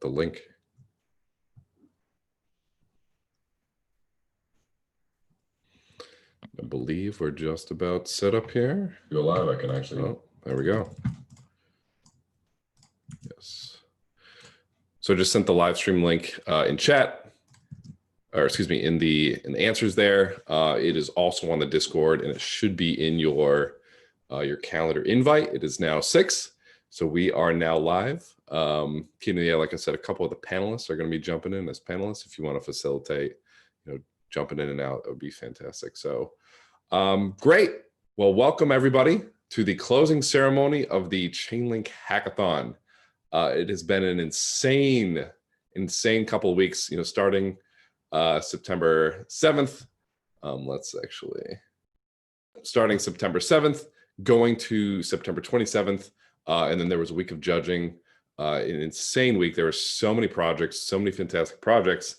the link. I believe we're just about set up here. Go live. I can actually. Oh, there we go. Yes. So I just sent the live stream link in chat, or excuse me, in the answers there. It is also on the Discord, and it should be in your calendar invite. It is now 6, so we are now live. Yeah, like I said, a couple of the panelists are going to be jumping in as panelists. If you want to facilitate, jumping in and out, it would be fantastic. So great. Well, welcome everybody to the closing ceremony of the Chainlink Hackathon. It has been an insane couple of weeks, starting September 7th. Starting September 7th, going to September 27th. And then there was a week of judging, an insane week. There were so many projects, so many fantastic projects.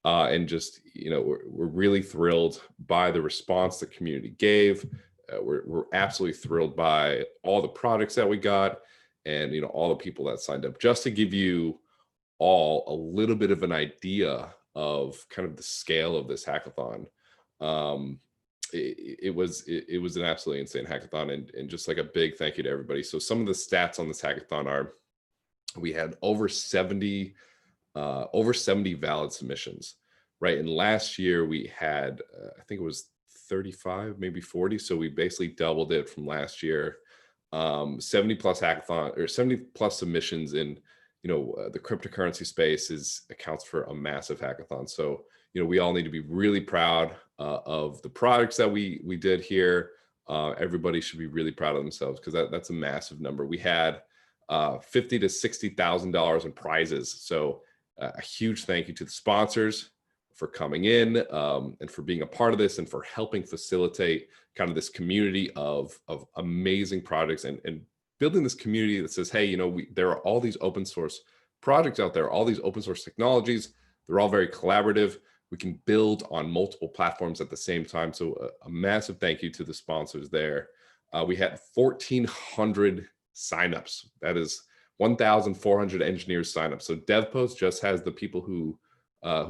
And just, we're really thrilled by the response the community gave. We're absolutely thrilled by all the projects that we got and, all the people that signed up. Just to give you all a little bit of an idea of kind of the scale of this hackathon. It was an absolutely insane hackathon, and just like a big thank you to everybody. So some of the stats on this hackathon are, we had over 70 valid submissions, right? And last year we had, I think it was 35, maybe 40. So we basically doubled it from last year. 70 plus hackathon, or 70 plus submissions in, the cryptocurrency space accounts for a massive hackathon. So, we all need to be really proud of the products that we did here. Everybody should be really proud of themselves, because that's a massive number. We had $50,000 to $60,000 in prizes. So a huge thank you to the sponsors for coming in and for being a part of this and for helping facilitate kind of this community of amazing projects and building this community that says, hey, there are all these open source projects out there, all these open source technologies. They're all very collaborative. We can build on multiple platforms at the same time. So a massive thank you to the sponsors there. We had 1,400 signups. That is 1,400 engineers sign up. So DevPost just has the people who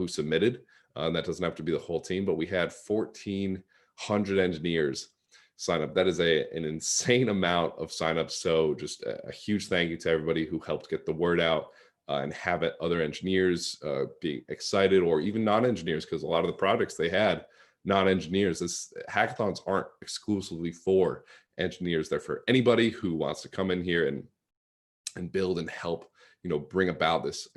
submitted. That doesn't have to be the whole team, but we had 1,400 engineers sign up. That is an insane amount of signups. So just a huge thank you to everybody who helped get the word out and have other engineers be excited, or even non-engineers, because a lot of the projects they had non-engineers. This hackathons aren't exclusively for engineers. They're for anybody who wants to come in here and build and help, bring about this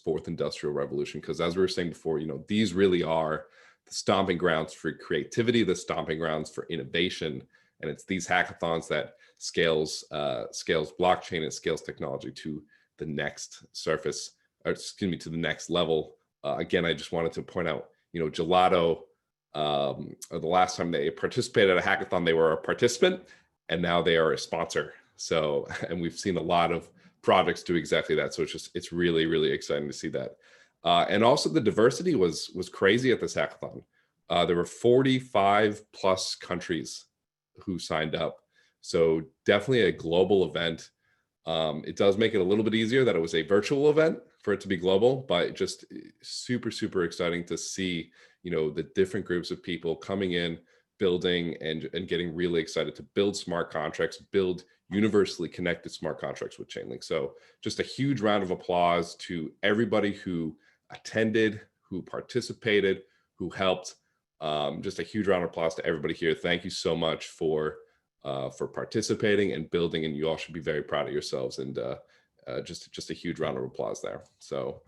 fourth industrial revolution. Because as we were saying before, these really are the stomping grounds for creativity, the stomping grounds for innovation. And it's these hackathons that scales blockchain and scales technology to the next to the next level. Again, I just wanted to point out, Gelato, the last time they participated at a hackathon, they were a participant, and now they are a sponsor. So, and we've seen a lot of projects do exactly that. So it's really, really exciting to see that. And also the diversity was crazy at this hackathon. There were 45 plus countries who signed up. So definitely a global event. It does make it a little bit easier that it was a virtual event for it to be global, but just super, super exciting to see, the different groups of people coming in, building and getting really excited to build smart contracts, build universally connected smart contracts with Chainlink. So just a huge round of applause to everybody who attended, who participated, who helped. Just a huge round of applause to everybody here. Thank you so much for participating and building, and you all should be very proud of yourselves, and just a huge round of applause there. So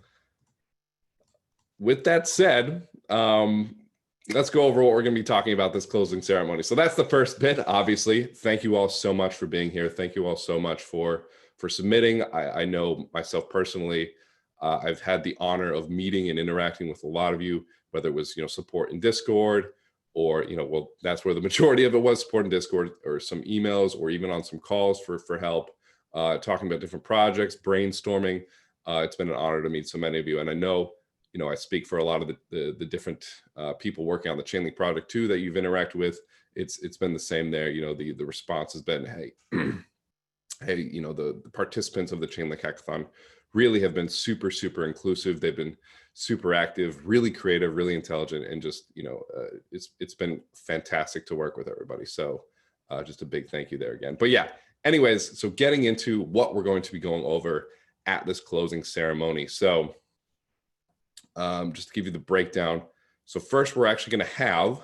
with that said, let's go over what we're going to be talking about this closing ceremony. So that's the first bit, obviously. Thank you all so much for being here. Thank you all so much for submitting. I know myself personally, I've had the honor of meeting and interacting with a lot of you, whether it was, support in Discord, or, well, that's where the majority of it was, support in Discord, or some emails, or even on some calls for help, talking about different projects, brainstorming. It's been an honor to meet so many of you. And I know, I speak for a lot of the different people working on the Chainlink project too that you've interacted with. It's been the same there. The response has been, hey, hey, the participants of the Chainlink Hackathon really have been super, super inclusive. They've been super active, really creative, really intelligent, and just, you know, it's been fantastic to work with everybody. So just a big thank you there again. But yeah, anyways, so getting into what we're going to be going over at this closing ceremony. So just to give you the breakdown. So first, we're actually going to have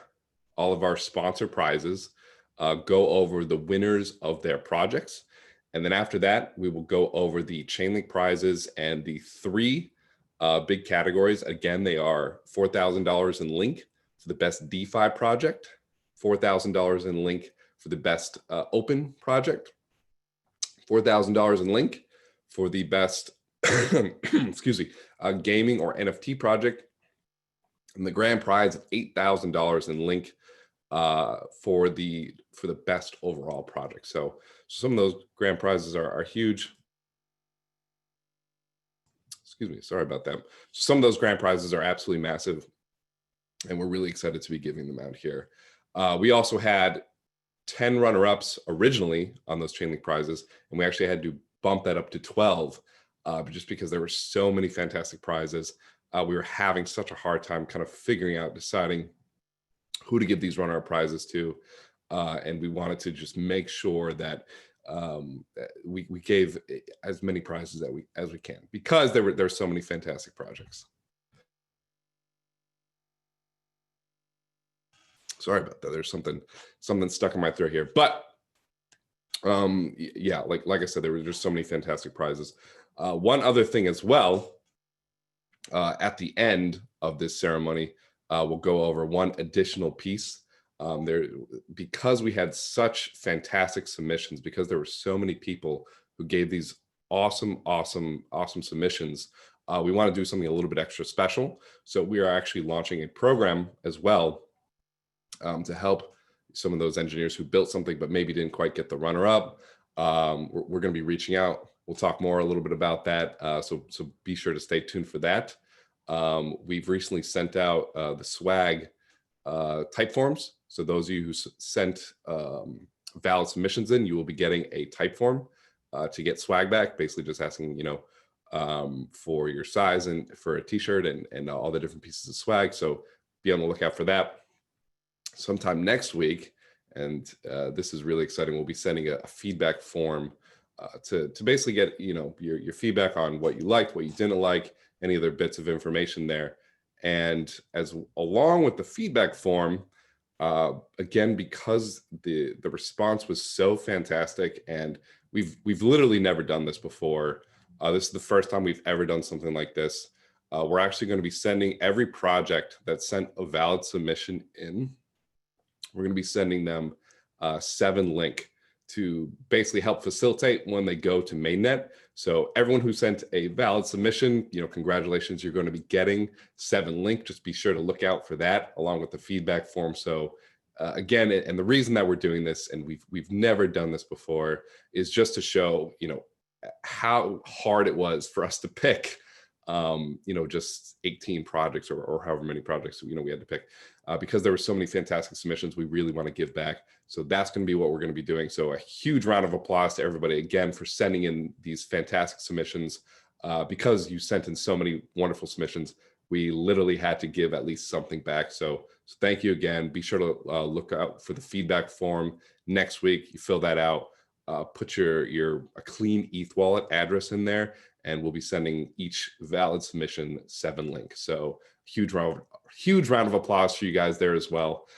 all of our sponsor prizes go over the winners of their projects. And then after that, we will go over the Chainlink prizes and the three big categories. Again, they are $4,000 in link for the best DeFi project, $4,000 in link for the best open project, $4,000 in link for the best excuse me, gaming or NFT project, and the grand prize of $8,000 in link for the best overall project. So some of those grand prizes are huge. Excuse me, sorry about that. Some of those grand prizes are absolutely massive, and we're really excited to be giving them out here. We also had 10 runner-ups originally on those Chainlink prizes, and we actually had to bump that up to 12, just because there were so many fantastic prizes. We were having such a hard time kind of figuring out, deciding who to give these runner-up prizes to, and we wanted to just make sure that we gave as many prizes as we can, because there's so many fantastic projects. Sorry about that. There's something stuck in my throat here, but yeah, like I said, there were just so many fantastic prizes. One other thing as well, at the end of this ceremony, we'll go over one additional piece. Because we had such fantastic submissions, because there were so many people who gave these awesome submissions, we want to do something a little bit extra special. So we are actually launching a program as well to help some of those engineers who built something but maybe didn't quite get the runner-up. We're going to be reaching out. We'll talk more a little bit about that. So be sure to stay tuned for that. We've recently sent out the swag type forms. So those of you who sent valid submissions in, you will be getting a type form to get swag back, basically just asking, you know, for your size and for a t-shirt and all the different pieces of swag. So be on the lookout for that. Sometime next week, and this is really exciting, we'll be sending a feedback form to basically get, you know, your feedback on what you liked, what you didn't like, any other bits of information there. And along with the feedback form, again, because the response was so fantastic, and we've literally never done this before. This is the first time we've ever done something like this. We're actually going to be sending every project that sent a valid submission in. We're going to be sending them 7 link to basically help facilitate when they go to mainnet. So everyone who sent a valid submission, you know, congratulations, you're going to be getting 7 link. Just be sure to look out for that along with the feedback form. So again, and the reason that we're doing this, and we've never done this before, is just to show, you know, how hard it was for us to pick, you know, just 18 projects or however many projects, you know, we had to pick. Because there were so many fantastic submissions, we really want to give back. So that's going to be what we're going to be doing. So a huge round of applause to everybody again for sending in these fantastic submissions. Because you sent in so many wonderful submissions, we literally had to give at least something back. So thank you again. Be sure to look out for the feedback form next week. You fill that out, put your a clean ETH wallet address in there, and we'll be sending each valid submission 7 link. So huge round of applause for you guys there as well.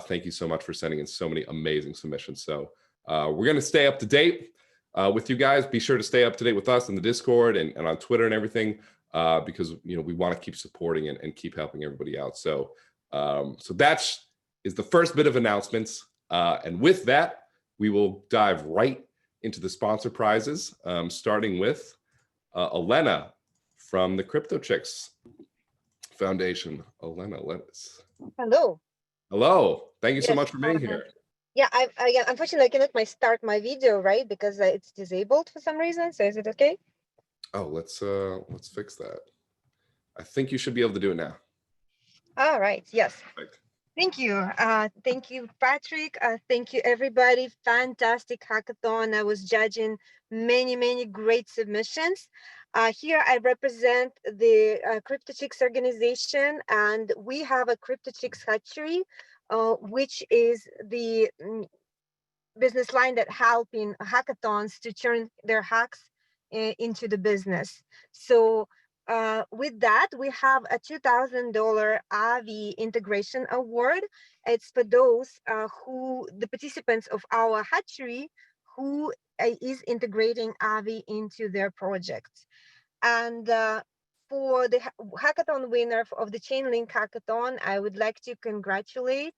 Thank you so much for sending in so many amazing submissions. So we're going to stay up to date with you guys. Be sure to stay up to date with us in the Discord and on Twitter and everything, because, you know, we want to keep supporting and keep helping everybody out. So so that is the first bit of announcements. And with that, we will dive right into the sponsor prizes, starting with Elena from the Crypto Chicks Foundation. Elena, Hello. Hello. Thank you so Yes. much for being here. Yeah, unfortunately I cannot start my video, right? Because it's disabled for some reason. So is it okay? Oh, let's fix that. I think you should be able to do it now. All right. Yes. Perfect. Thank you. Thank you, Patrick. Thank you, everybody. Fantastic hackathon. I was judging many great submissions. Here I represent the CryptoChicks organization, and we have a CryptoChicks hatchery, which is the business line that helping hackathons to turn their hacks into the business. So with that, we have a $2,000 Ave integration award. It's for those the participants of our hatchery who is integrating Ave into their projects. And for the hackathon winner of the Chainlink hackathon, I would like to congratulate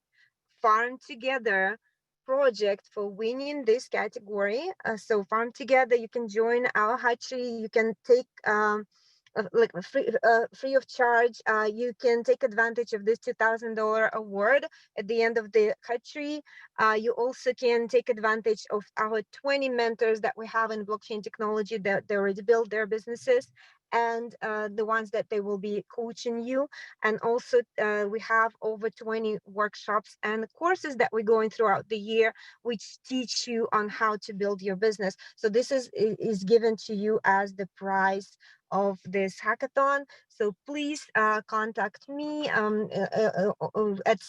Farm Together project for winning this category. So Farm Together, you can join our hatchery. You can take like free of charge. You can take advantage of this $2,000 award at the end of the hatchery. You also can take advantage of our 20 mentors that we have in blockchain technology that they already built their businesses, and the ones that they will be coaching you. And also we have over 20 workshops and courses that we're going throughout the year, which teach you on how to build your business. So this is given to you as the prize of this hackathon. So please contact me at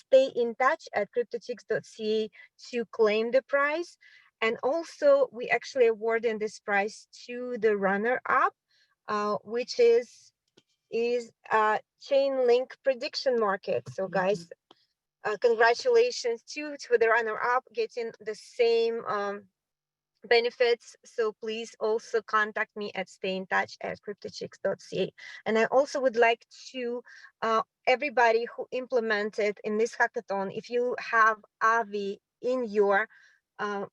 stayintouch@cryptochicks.ca to claim the prize. And also we actually awarding this prize to the runner-up, which is Chainlink prediction market. So guys, congratulations to the runner-up getting the same benefits. So please also contact me at stayintouch@cryptochicks.ca. And I also would like to everybody who implemented in this hackathon, if you have Ave in your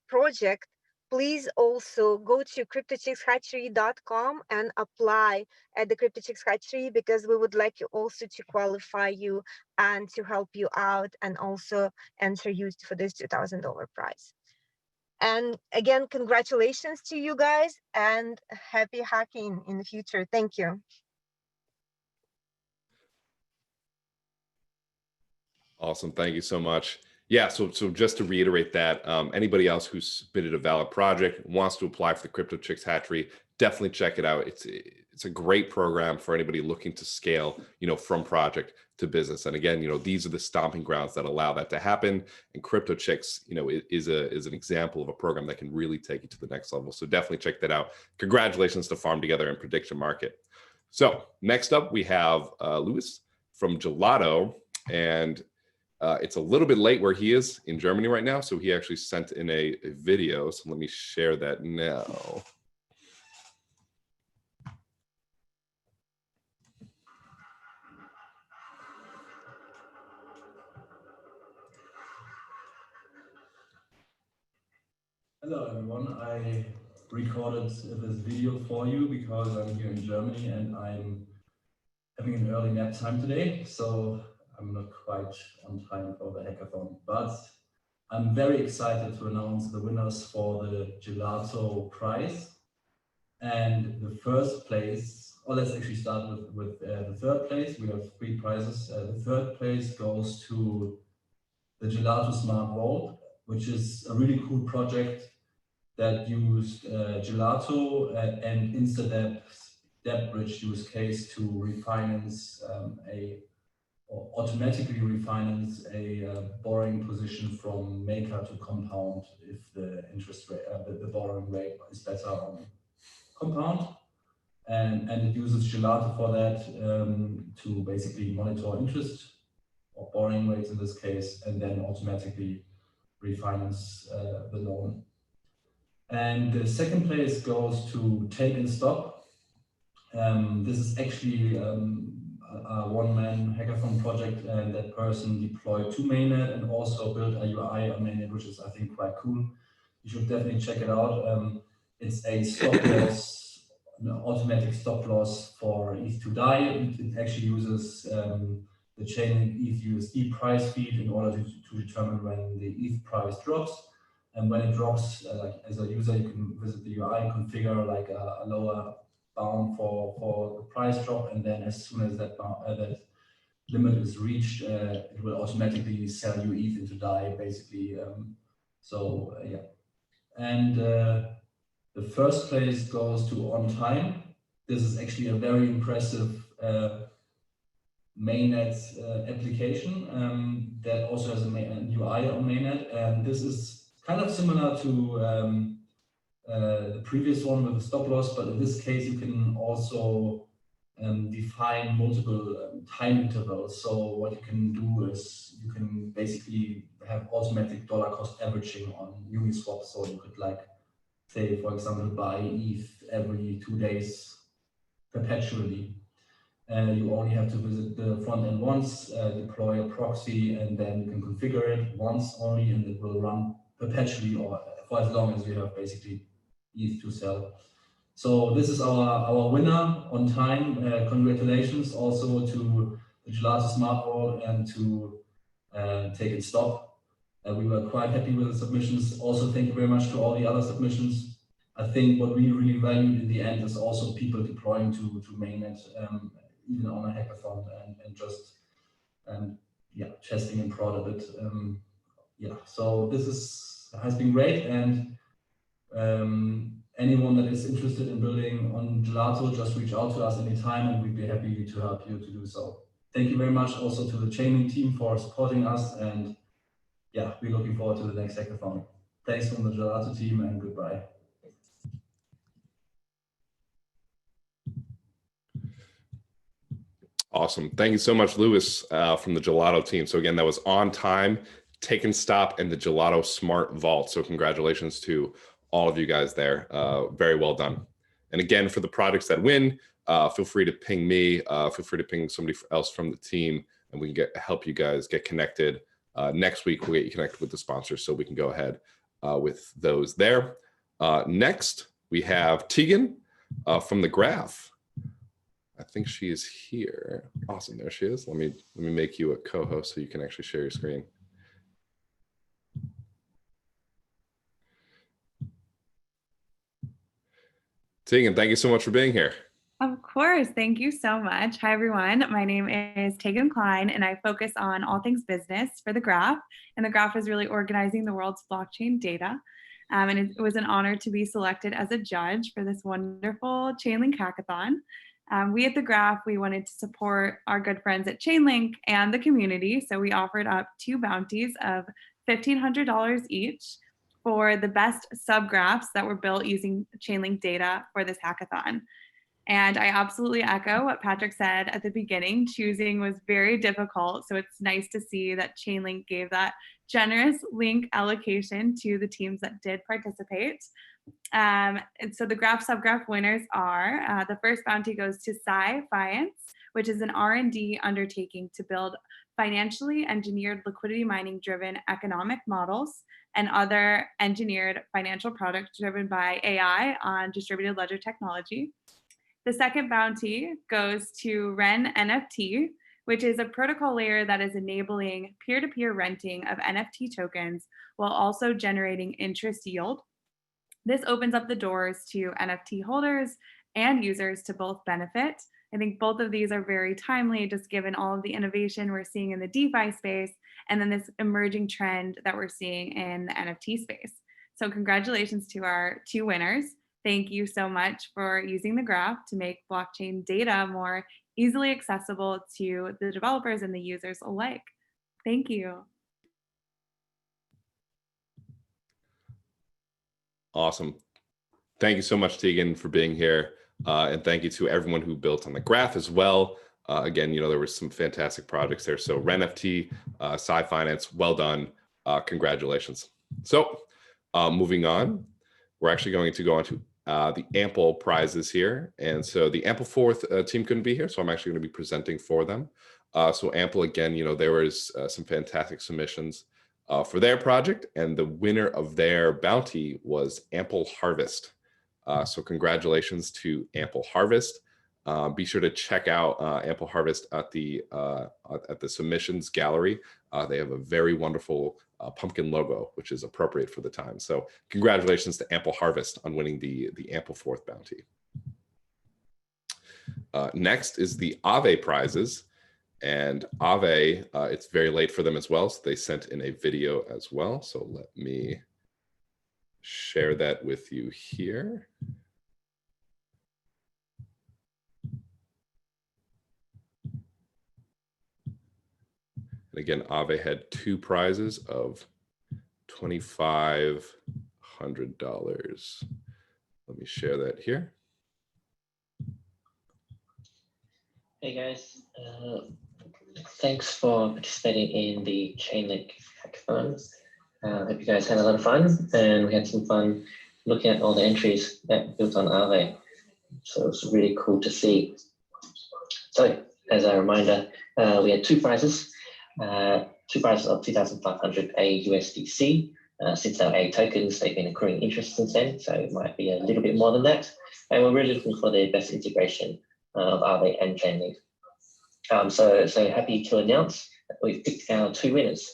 project, please also go to cryptochickshatchery.com and apply at the CryptoChicks Hatchery, because we would like you also to qualify you and to help you out and also enter you for this $2,000 prize. And again, congratulations to you guys and happy hacking in the future. Thank you. Awesome. Thank you so much. Yeah, so just to reiterate that, anybody else who's submitted a valid project, wants to apply for the CryptoChicks Hatchery, definitely check it out. It's a great program for anybody looking to scale, from project to business. And again, these are the stomping grounds that allow that to happen. And CryptoChicks, is an example of a program that can really take you to the next level. So definitely check that out. Congratulations to Farm Together and Prediction Market. So next up, we have Louis from Gelato, and it's a little bit late where he is in Germany right now, so he actually sent in a video. So let me share that now. Hello everyone, I recorded this video for you because I'm here in Germany and I'm having an early nap time today, so I'm not quite on time for the hackathon. But I'm very excited to announce the winners for the Gelato prize. And the first place, or let's actually start with the third place. We have 3 prizes. The third place goes to the Gelato Smart Vault, which is a really cool project that used Gelato and InstaDapp's Dapp bridge use case to refinance or automatically refinance a borrowing position from maker to compound if the interest rate, the borrowing rate is better on compound. And it uses Gelato for that to basically monitor interest or borrowing rates in this case, and then automatically refinance the loan. And the second place goes to Take and Stop. This is actually a one-man hackathon project, and that person deployed to mainnet and also built a UI on mainnet, which is, I think, quite cool. You should definitely check it out. It's a stop loss, an automatic stop loss for ETH to DAI. It actually uses the Chainlink ETH-USD price feed in order to determine when the ETH price drops. And when it drops, like as a user, you can visit the UI and configure like a lower bound for the price drop. And then as soon as that limit is reached, it will automatically sell you ETH into DAI, basically. Yeah. And the first place goes to On Time. this is actually a very impressive mainnet application that also has a UI on mainnet, and this is kind of similar to the previous one with the stop loss, but in this case you can also define multiple time intervals. So what you can do is you can basically have automatic dollar cost averaging on Uniswap. So you could, like, say, for example, buy ETH every 2 days perpetually. You only have to visit the front end once, deploy a proxy, and then you can configure it once only, and it will run perpetually or for as long as you have basically ETH to sell. So this is our winner on time. Congratulations also to the Gelato Smart Wall and to Take and Stop. We were quite happy with the submissions. Also, thank you very much to all the other submissions. I think what we really valued in the end is also people deploying to mainnet, even on a hackathon, and just yeah, testing and prod a bit. Yeah, so this has been great, and anyone that is interested in building on Gelato, just reach out to us anytime and we'd be happy to help you to do so. Thank you very much also to the Chainlink team for supporting us, and yeah, we're looking forward to the next hackathon. Thanks from the Gelato team, and goodbye. Awesome. Thank you so much, Lewis, from the Gelato team. So again, that was On Time, Take and Stop, and the Gelato Smart Vault. So congratulations to all of you guys there. Very well done. And again, for the projects that win, feel free to ping me, feel free to ping somebody else from the team, and we can help you guys get connected. Next week, we'll get you connected with the sponsors so we can go ahead with those there. Next, we have Tegan from the Graph. I think she is here. Awesome, there she is. Let me make you a co-host so you can actually share your screen. Tegan, thank you so much for being here. Of course, thank you so much. Hi everyone, my name is Tegan Klein and I focus on all things business for the Graph. And the Graph is really organizing the world's blockchain data. And it was an honor to be selected as a judge for this wonderful Chainlink hackathon. We at the Graph, we wanted to support our good friends at Chainlink and the community. So we offered up 2 bounties of $1,500 each for the best subgraphs that were built using Chainlink data for this hackathon. And I absolutely echo what Patrick said at the beginning. Choosing was very difficult. So it's nice to see that Chainlink gave that generous link allocation to the teams that did participate. And so the Graph subgraph winners are, the first bounty goes to Sci-Fiance, which is an R&D undertaking to build financially engineered liquidity mining driven economic models and other engineered financial products driven by AI on distributed ledger technology. The second bounty goes to Ren NFT, which is a protocol layer that is enabling peer-to-peer renting of NFT tokens while also generating interest yield. This opens up the doors to NFT holders and users to both benefit. I think both of these are very timely, just given all of the innovation we're seeing in the DeFi space, and then this emerging trend that we're seeing in the NFT space. So congratulations to our 2 winners. Thank you so much for using the Graph to make blockchain data more easily accessible to the developers and the users alike. Thank you. Awesome. Thank you so much, Tegan, for being here. And thank you to everyone who built on the Graph as well. Again, there were some fantastic projects there. So RenFT, Sci-Fiance, well done. Congratulations. So moving on, we're actually going to go on to the Ample prizes here. And so the Ample 4th team couldn't be here, so I'm actually going to be presenting for them. So Ample, again, there was some fantastic submissions for their project, and the winner of their bounty was Ample Harvest. So congratulations to Ample Harvest. Be sure to check out Ample Harvest at the submissions gallery. They have a very wonderful pumpkin logo, which is appropriate for the time. So congratulations to Ample Harvest on winning the Ample 4th bounty. Next is the Ave Prizes. And Ave, it's very late for them as well, so they sent in a video as well. So let me share that with you here. And again, Ave had 2 prizes of $2,500. Let me share that here. Hey guys, thanks for participating in the Chainlink Hackathon. Hope you guys had a lot of fun, and we had some fun looking at all the entries that built on Ave. So it's really cool to see. So as a reminder, we had 2 prizes. 2 prizes of 2,500 AUSDC. Since our A tokens, they've been accruing interest since then, so it might be a little bit more than that. And we're really looking for the best integration of Ave and Chainlink. So happy to announce that we've picked our 2 winners.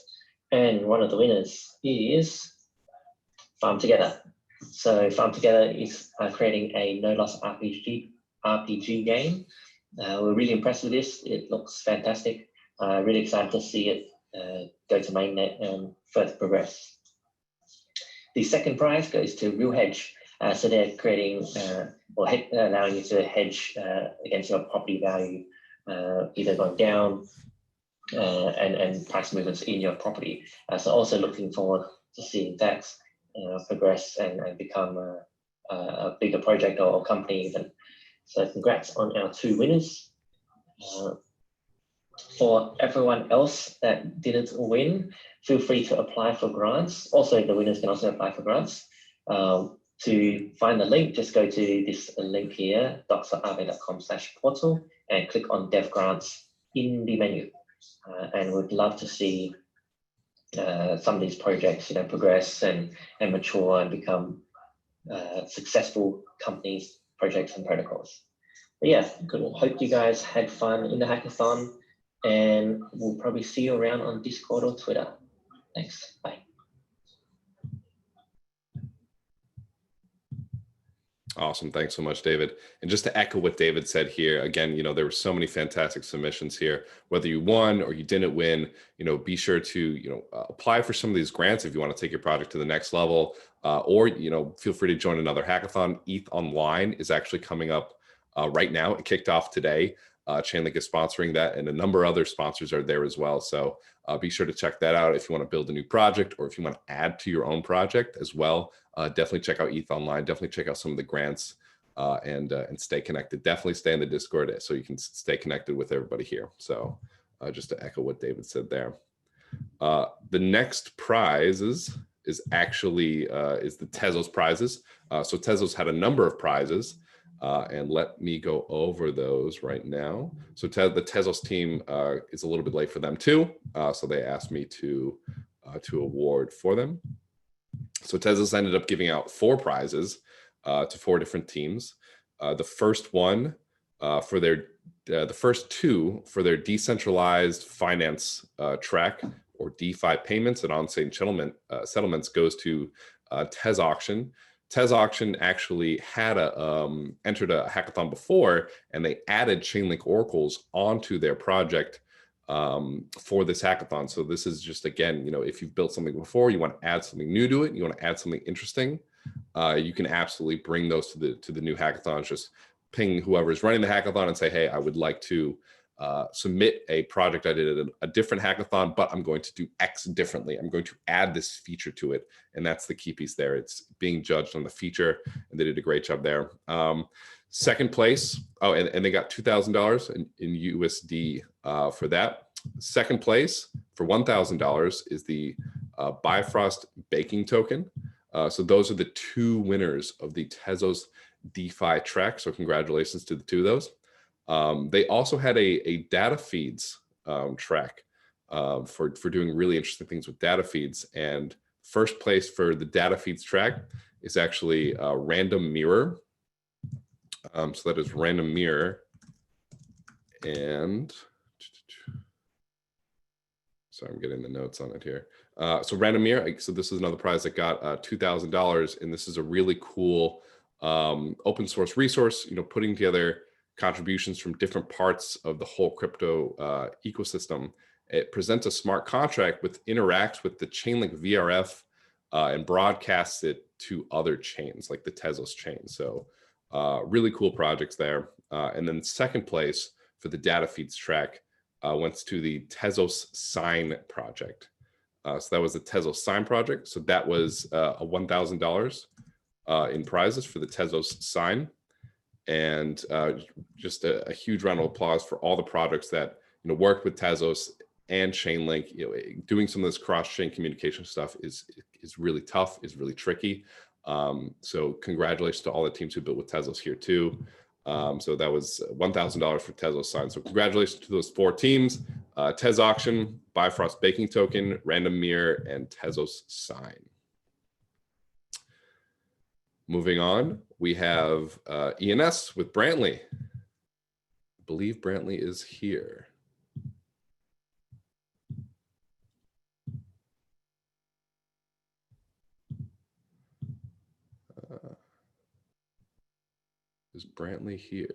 And one of the winners is Farm Together. So Farm Together is creating a no-loss RPG game. We're really impressed with this. It looks fantastic. Really excited to see it go to mainnet and further progress. The second prize goes to Real Hedge. So they're creating allowing you to hedge against your property value, either going down and price movements in your property. So also looking forward to seeing that progress and become a bigger project or company even. So congrats on our 2 winners. For everyone else that didn't win, feel free to apply for grants. Also, the winners can also apply for grants. To find the link, just go to this link here, docs.ave.com/portal, and click on Dev Grants in the menu. And we'd love to see some of these projects, progress and mature and become successful companies, projects, and protocols. But yeah, hope you guys had fun in the hackathon, and we'll probably see you around on Discord or Twitter. Thanks. Bye. Awesome. Thanks so much, David. And just to echo what David said here, again, there were so many fantastic submissions here. Whether you won or you didn't win, be sure to, apply for some of these grants if you want to take your project to the next level, or, feel free to join another hackathon. ETH Online is actually coming up right now. It kicked off today. Chainlink is sponsoring that, and a number of other sponsors are there as well. So be sure to check that out if you want to build a new project, or if you want to add to your own project as well. Definitely check out ETH Online. Definitely check out some of the grants and stay connected. Definitely stay in the Discord so you can stay connected with everybody here. So just to echo what David said there. The next prize is actually the Tezos prizes. So Tezos had a number of prizes. And let me go over those right now. So the Tezos team is a little bit late for them too. So they asked me to award for them. So Tezos ended up giving out 4 prizes to 4 different teams. The first one for the first 2 for their decentralized finance track, or DeFi payments and on-chain settlements, goes to Tez Auction. Tez Auction actually had entered a hackathon before, and they added Chainlink oracles onto their project for this hackathon. So this is just, again, if you've built something before, you want to add something new to it, you want to add something interesting, you can absolutely bring those to the new hackathons. Just ping whoever's running the hackathon and say, hey, I would like to submit a project I did at a different hackathon, but I'm going to do X differently. I'm going to add this feature to it. And that's the key piece there. It's being judged on the feature, and they did a great job there. Second place, and they got $2,000 in USD for that. Second place for $1,000 is the Bifrost baking token. So those are the 2 winners of the Tezos DeFi track. So congratulations to the 2 of those. They also had a data feeds track for doing really interesting things with data feeds. And first place for the data feeds track is actually Random Mirror. So that is Random Mirror. And sorry, I'm getting the notes on it here. So Random Mirror, so this is another prize that got $2,000. And this is a really cool open source resource, putting together contributions from different parts of the whole crypto ecosystem. It presents a smart contract which interacts with the Chainlink VRF and broadcasts it to other chains like the Tezos chain. So really cool projects there. And then second place for the data feeds track went to the Tezos Sign project. So that was the Tezos Sign project. So that was a $1,000 in prizes for the Tezos Sign. And just a huge round of applause for all the projects that worked with Tezos and Chainlink. Doing some of this cross-chain communication stuff is really tough, is really tricky. So congratulations to all the teams who built with Tezos here too. So that was $1,000 for Tezos Sign. So congratulations to those 4 teams: Tez Auction, Bifrost Baking Token, Random Mirror, and Tezos Sign. Moving on, we have ENS with Brantley. I believe Brantley is here. Is Brantley here?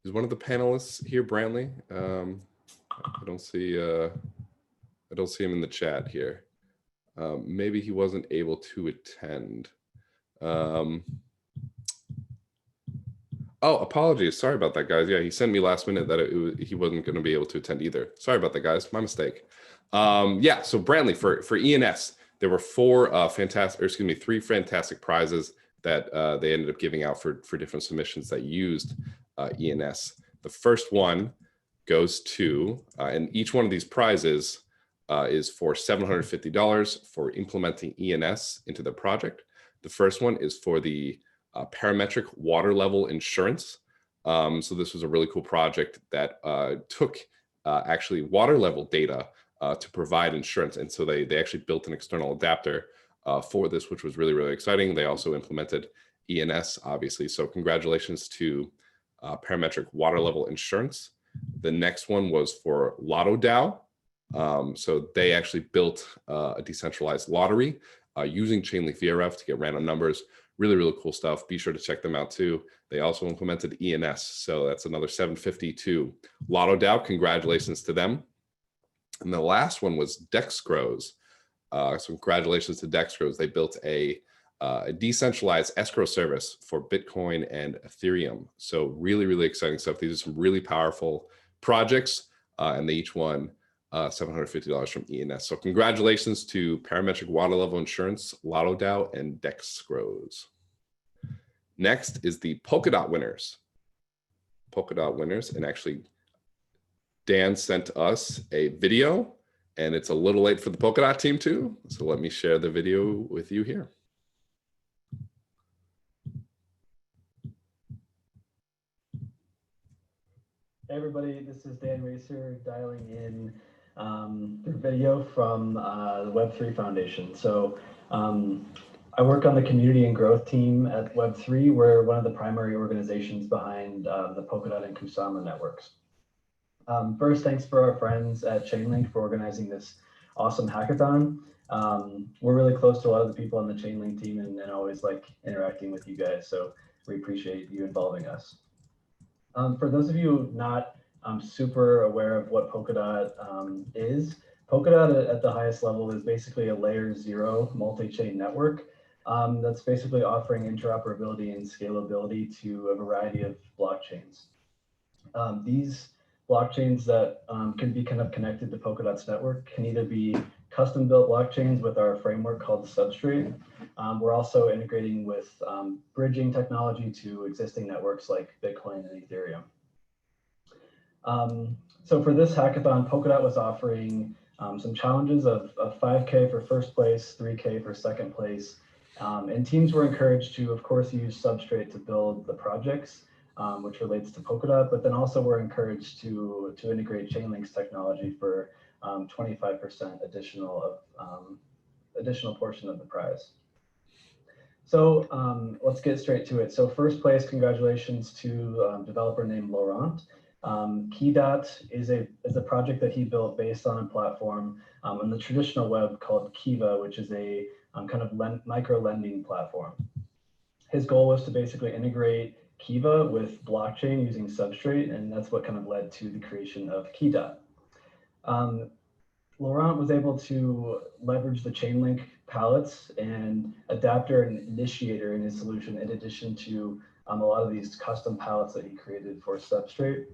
Is one of the panelists here, Brantley? I don't see him in the chat here. Maybe he wasn't able to attend. Oh, apologies. Sorry about that, guys. Yeah, he sent me last minute that he wasn't going to be able to attend either. Sorry about that, guys. My mistake. Yeah, so Brantley, for ENS, there were 3 fantastic prizes that they ended up giving out for different submissions that used ENS. The first one goes to, and each one of these prizes is for $750 for implementing ENS into the project. The first one is for the parametric water level insurance. So this was a really cool project that took actually water level data to provide insurance. And so they actually built an external adapter for this, which was really, really exciting. They also implemented ENS, obviously. So congratulations to parametric water level insurance. The next one was for Lotto DAO. So they actually built a decentralized lottery using Chainlink VRF to get random numbers. Really, really cool stuff. Be sure to check them out too. They also implemented ENS. So that's another $750 to Lotto DAO. Congratulations to them. And the last one was Dexcros. So congratulations to Dexcros. They built a decentralized escrow service for Bitcoin and Ethereum. So really, really exciting stuff. These are some really powerful projects, and they each won $750 from ENS. So congratulations to Parametric Water Level Insurance, Lotto DAO, and Dexcros. Next is the Polka Dot Winners. Polka Dot Winners, and actually Dan sent us a video, and it's a little late for the Polka Dot team too. So let me share the video with you here. Hey everybody, this is Dan Racer dialing in through video from the Web3 Foundation. So I work on the community and growth team at Web3. We're one of the primary organizations behind the Polka Dot and Kusama networks. First, thanks for our friends at Chainlink for organizing this awesome hackathon. We're really close to a lot of the people on the Chainlink team and always like interacting with you guys. So we appreciate you involving us. For those of you not super aware of what Polka Dot is, Polka Dot at the highest level is basically a layer 0 multi-chain network that's basically offering interoperability and scalability to a variety of blockchains. These blockchains that can be kind of connected to Polka Dot's network can either be custom built blockchains with our framework called Substrate. We're also integrating with bridging technology to existing networks like Bitcoin and Ethereum. So for this hackathon, Polka Dot was offering some challenges of 5K for first place, 3K for second place. And teams were encouraged to, of course, use Substrate to build the projects, which relates to Polka Dot, but then also we're encouraged to integrate Chainlink's technology for 25% additional portion of the prize. So let's get straight to it. So first place, congratulations to a developer named Laurent. Keydot is a project that he built based on a platform on the traditional web called Kiva, which is a kind of micro lending platform. His goal was to basically integrate Kiva with blockchain using Substrate, and that's what kind of led to the creation of Keydot. Laurent was able to leverage the Chainlink palettes and adapter and initiator in his solution, in addition to a lot of these custom palettes that he created for Substrate.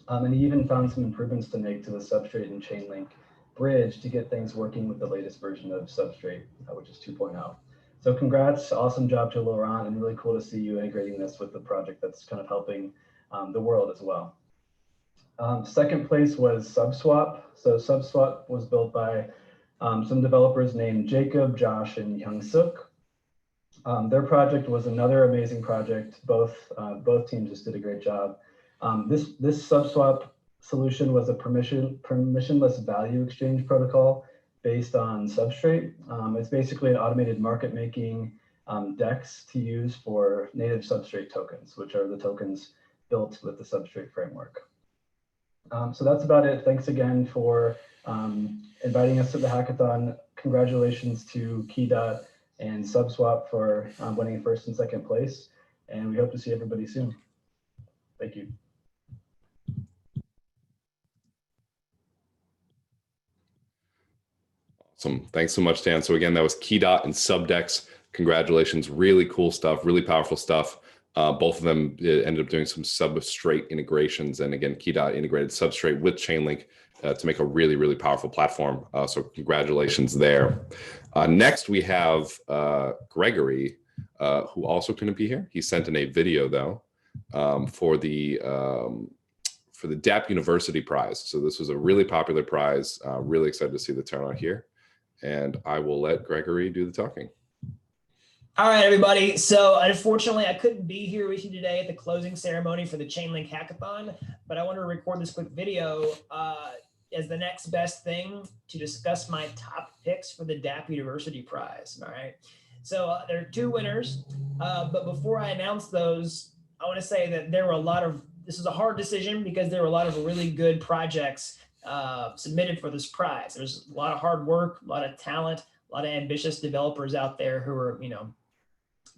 And he even found some improvements to make to the Substrate and Chainlink bridge to get things working with the latest version of Substrate, which is 2.0. So congrats, awesome job to Laurent, and really cool to see you integrating this with the project that's kind of helping the world as well. Second place was SubSwap. So SubSwap was built by some developers named Jacob, Josh, and Young Suk. Their project was another amazing project. Both teams just did a great job. This SubSwap solution was a permissionless value exchange protocol based on Substrate. It's basically an automated market making DEX to use for native Substrate tokens, which are the tokens built with the Substrate framework. So that's about it. Thanks again for inviting us to the hackathon. Congratulations to Key.Dot and SubSwap for winning first and second place. And we hope to see everybody soon. Thank you. Awesome. Thanks so much, Dan. So again, that was Key.Dot and Subdex. Congratulations. Really cool stuff, really powerful stuff. Both of them ended up doing some Substrate integrations. And again, Key.Dot integrated Substrate with Chainlink to make a really, really powerful platform. So congratulations there. Next, we have Gregory, who also couldn't be here. He sent in a video, though, for the Dapp University Prize. So this was a really popular prize. Really excited to see the turnout here. And I will let Gregory do the talking. All right, everybody. So unfortunately, I couldn't be here with you today at the closing ceremony for the Chainlink Hackathon, but I wanted to record this quick video as the next best thing to discuss my top picks for the Dapp University Prize. All right. So there are two winners, but before I announce those, I want to say that there were this was a hard decision because there were a lot of really good projects submitted for this prize. There's a lot of hard work, a lot of talent, a lot of ambitious developers out there who are,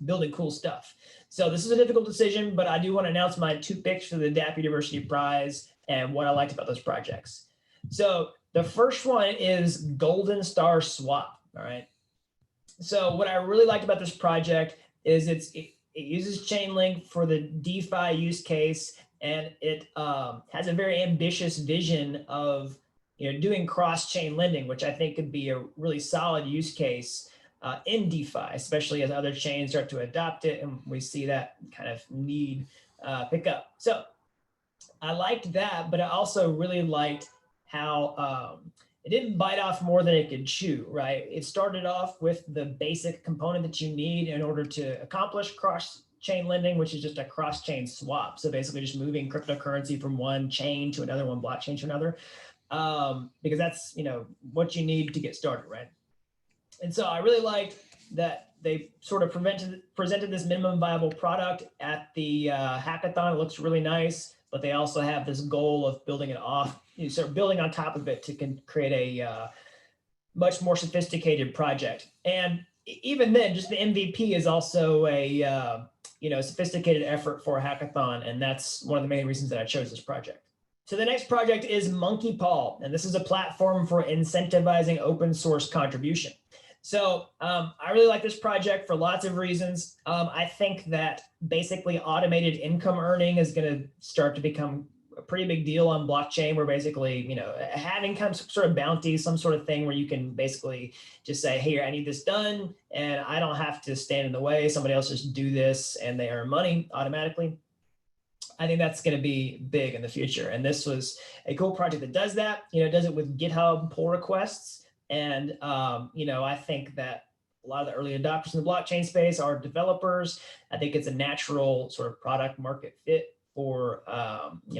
building cool stuff. So this is a difficult decision, but I do want to announce my two picks for the Dapp University Prize and what I liked about those projects. So the first one is Golden Star Swap. All right. So what I really liked about this project is it uses Chainlink for the DeFi use case, and it has a very ambitious vision of doing cross-chain lending, which I think could be a really solid use case in DeFi, especially as other chains start to adopt it, and we see that kind of need pick up. So I liked that, but I also really liked how it didn't bite off more than it could chew, right? It started off with the basic component that you need in order to accomplish cross-chain lending, which is just a cross-chain swap. So basically just moving cryptocurrency from one chain to another, one blockchain to another, because that's what you need to get started, right? And so I really liked that they sort of presented this minimum viable product at the hackathon. It looks really nice, but they also have this goal of building it off, start building on top of it to create a much more sophisticated project. And even then, just the MVP is also a sophisticated effort for a hackathon, and that's one of the main reasons that I chose this project. So the next project is Monkey Paw, and this is a platform for incentivizing open source contribution. So I really like this project for lots of reasons. I think that basically automated income earning is going to start to become a pretty big deal on blockchain, where basically, having some sort of bounty, some sort of thing where you can basically just say, hey, I need this done, and I don't have to stand in the way. Somebody else just do this and they earn money automatically. I think that's going to be big in the future. And this was a cool project that does that. It does it with GitHub pull requests. And, I think that a lot of the early adopters in the blockchain space are developers. I think it's a natural sort of product market fit for,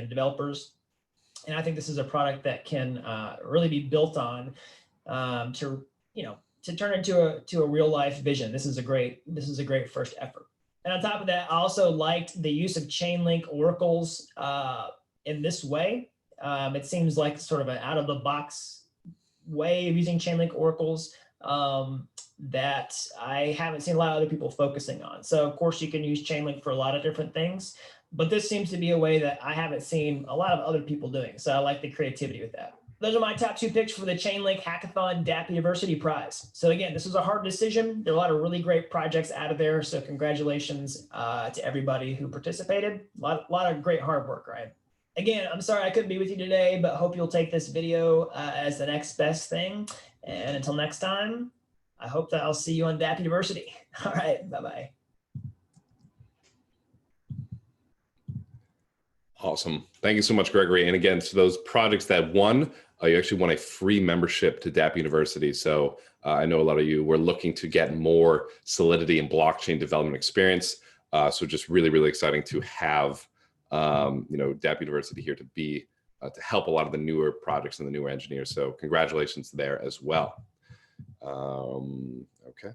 developers. And I think this is a product that can really be built on to turn into a real life vision. This is a great first effort. And on top of that, I also liked the use of Chainlink oracles in this way. It seems like sort of an out of the box way of using Chainlink oracles that I haven't seen a lot of other people focusing on. So of course you can use Chainlink for a lot of different things, but this seems to be a way that I haven't seen a lot of other people doing. So I like the creativity with that. those are my top 2 picks for the Chainlink Hackathon Dapp University Prize. So again, this was a hard decision. There are a lot of really great projects out of there. So congratulations to everybody who participated. A lot of great hard work, right? Again, I'm sorry I couldn't be with you today, but hope you'll take this video as the next best thing. And until next time, I hope that I'll see you on Dapp University. All right, bye-bye. Awesome. Thank you so much, Gregory. And again, so those projects that won, you actually won a free membership to Dapp University. So I know a lot of you were looking to get more Solidity and blockchain development experience. So just really, really exciting to have Dapp University here to be to help a lot of the newer projects and the newer engineers. So congratulations there as well. Okay.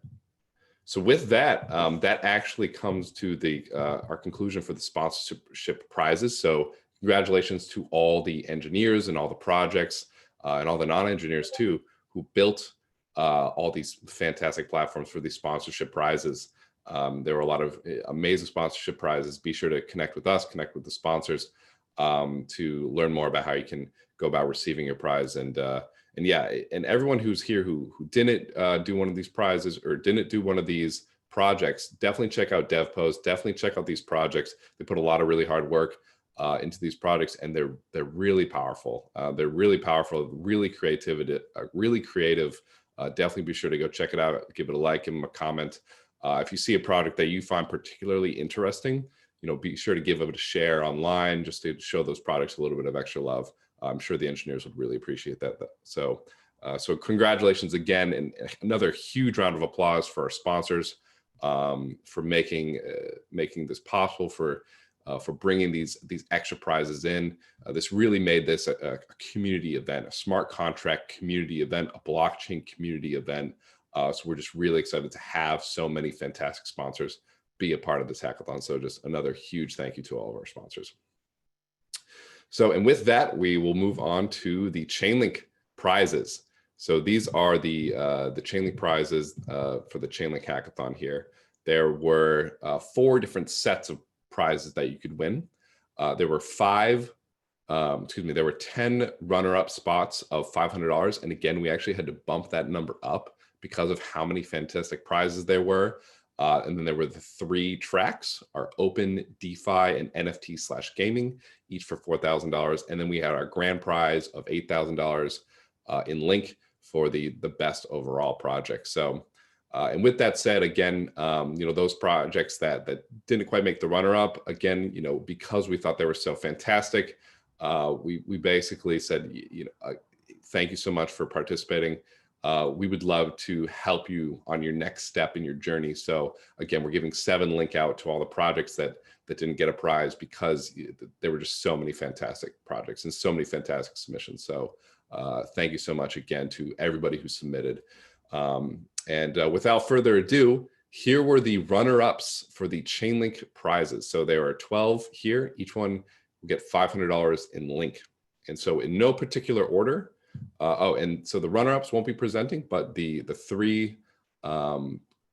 So with that, that actually comes to the our conclusion for the sponsorship prizes. So congratulations to all the engineers and all the projects and all the non-engineers too, who built all these fantastic platforms for these sponsorship prizes. There were a lot of amazing sponsorship prizes. Be sure to connect with us, connect with the sponsors to learn more about how you can go about receiving your prize. And yeah, and everyone who's here who didn't do one of these prizes or didn't do one of these projects, definitely check out DevPost, definitely check out these projects. They put a lot of really hard work into these projects, and they're really powerful. They're really powerful, really creative. Definitely be sure to go check it out, give it a like, give them a comment. If you see a product that you find particularly interesting, be sure to give it a share online just to show those products a little bit of extra love. I'm sure the engineers would really appreciate that. So congratulations again, and another huge round of applause for our sponsors for making this possible, for bringing these extra prizes in. This really made this a community event, a smart contract community event, a blockchain community event. So we're just really excited to have so many fantastic sponsors be a part of this hackathon. So just another huge thank you to all of our sponsors. So, and with that, we will move on to the Chainlink prizes. So these are the Chainlink prizes for the Chainlink hackathon here. There were 4 different sets of prizes that you could win. There were 10 runner-up spots of $500. And again, we actually had to bump that number up because of how many fantastic prizes there were. And then there were the 3 tracks, our open, DeFi, and NFT/gaming, each for $4,000. And then we had our grand prize of $8,000 in Link for the best overall project. So, and with that said, again, those projects that didn't quite make the runner-up, again, because we thought they were so fantastic, we basically said, thank you so much for participating. We would love to help you on your next step in your journey. So again, we're giving 7 Link out to all the projects that didn't get a prize because there were just so many fantastic projects and so many fantastic submissions. So thank you so much again to everybody who submitted. Without further ado, here were the runner-ups for the Chainlink prizes. So there are 12 here. Each one will get $500 in Link. And so in no particular order, and so the runner-ups won't be presenting, but the 3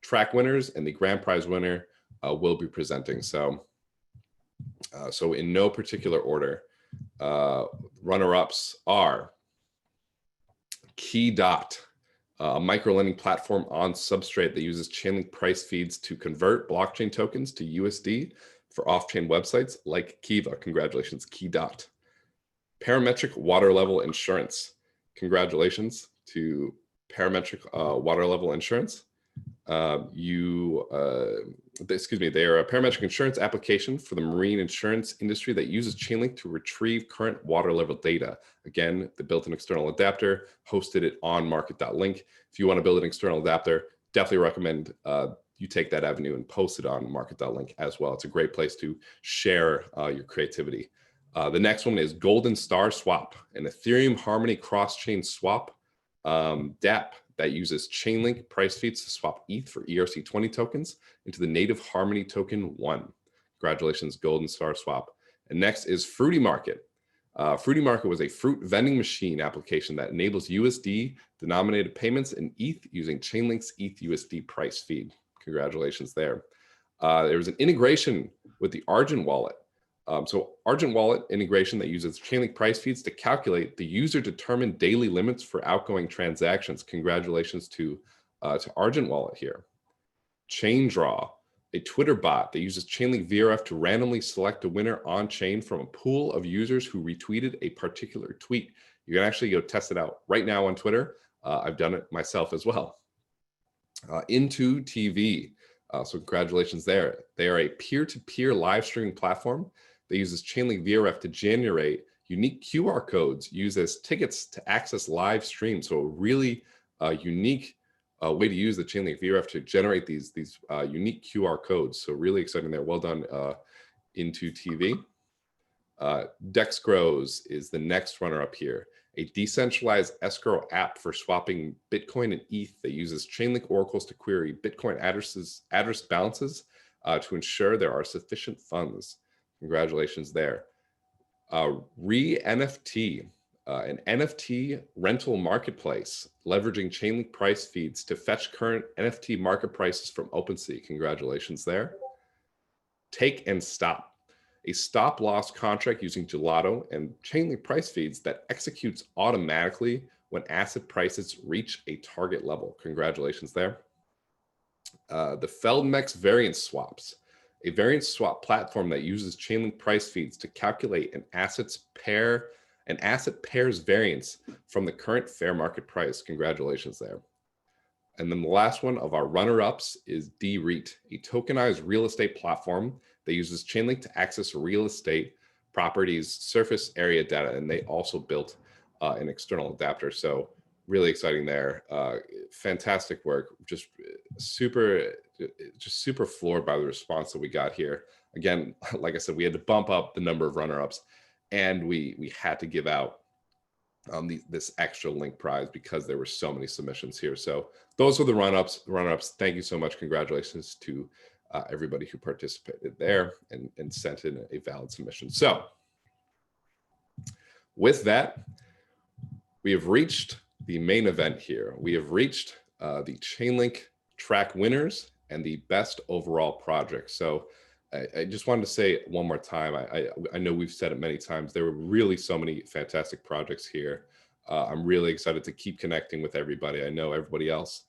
track winners and the grand prize winner will be presenting. So in no particular order, runner-ups are Dot, a micro-lending platform on Substrate that uses Chainlink price feeds to convert blockchain tokens to USD for off-chain websites like Kiva. Congratulations, Dot. Parametric water level insurance. Congratulations to Parametric water level insurance. They are a parametric insurance application for the marine insurance industry that uses Chainlink to retrieve current water level data. Again, they built an external adapter, hosted it on market.link. If you want to build an external adapter, definitely recommend you take that avenue and post it on market.link as well. It's a great place to share your creativity. The next one is Golden Star Swap, an Ethereum Harmony cross-chain swap Dapp that uses Chainlink price feeds to swap ETH for ERC20 tokens into the native Harmony token 1. Congratulations, Golden Star Swap. And next is Fruity Market. Fruity Market was a fruit vending machine application that enables USD denominated payments in ETH using Chainlink's ETH USD price feed. Congratulations there. There was an integration with the Argent wallet So Argent Wallet integration that uses Chainlink price feeds to calculate the user-determined daily limits for outgoing transactions. Congratulations to Argent Wallet here. Chain Draw, a Twitter bot that uses Chainlink VRF to randomly select a winner on chain from a pool of users who retweeted a particular tweet. You can actually go test it out right now on Twitter. I've done it myself as well. Into TV. So congratulations there. They are a peer-to-peer live streaming platform that uses Chainlink VRF to generate unique QR codes used as tickets to access live streams. So a really unique way to use the Chainlink VRF to generate these unique QR codes. So really exciting there. Well done, Into TV. Dex Grows is the next runner up here. A decentralized escrow app for swapping Bitcoin and ETH that uses Chainlink oracles to query Bitcoin address balances to ensure there are sufficient funds. Congratulations there. Re-NFT, an NFT rental marketplace leveraging Chainlink price feeds to fetch current NFT market prices from OpenSea. Congratulations there. Take and Stop, a stop loss contract using Gelato and Chainlink price feeds that executes automatically when asset prices reach a target level. Congratulations there. The Feldmex variance swaps, a variance swap platform that uses Chainlink price feeds to calculate an asset pair's variance from the current fair market price. Congratulations there. And then the last one of our runner-ups is DREIT, a tokenized real estate platform that uses Chainlink to access real estate properties surface area data, and they also built an external adapter. So really exciting there. Fantastic work. Just super floored by the response that we got here. Again, like I said, we had to bump up the number of runner-ups, and we had to give out this extra link prize because there were so many submissions here. So those were the runner-ups. Thank you so much. Congratulations to everybody who participated there and sent in a valid submission. So with that, we have reached the main event here. We have reached the Chainlink track winners and the best overall project. So I just wanted to say one more time, I know we've said it many times, there were really so many fantastic projects here. I'm really excited to keep connecting with everybody. I know everybody else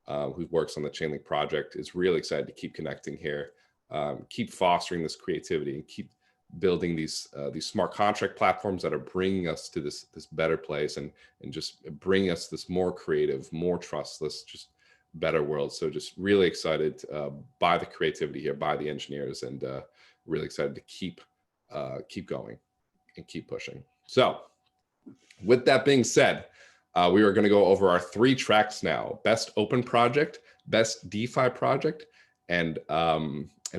who works on the Chainlink project is really excited to keep connecting here, keep fostering this creativity and keep building these smart contract platforms that are bringing us to this better place and just bring us this more creative, more trustless, just better world. So just really excited by the creativity here, by the engineers, and really excited to keep going and keep pushing. So with that being said, we are going to go over our 3 tracks now: best open project, best DeFi project, and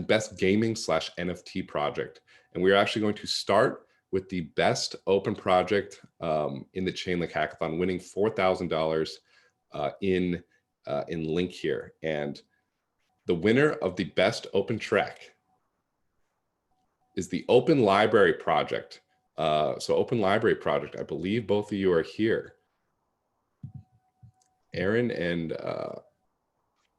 best gaming / NFT project. And we are actually going to start with the best open project in the Chainlink Hackathon, winning $4,000 in Link here. And the winner of the best open track is the Open Library project. So Open Library project, I believe both of you are here. Aaron and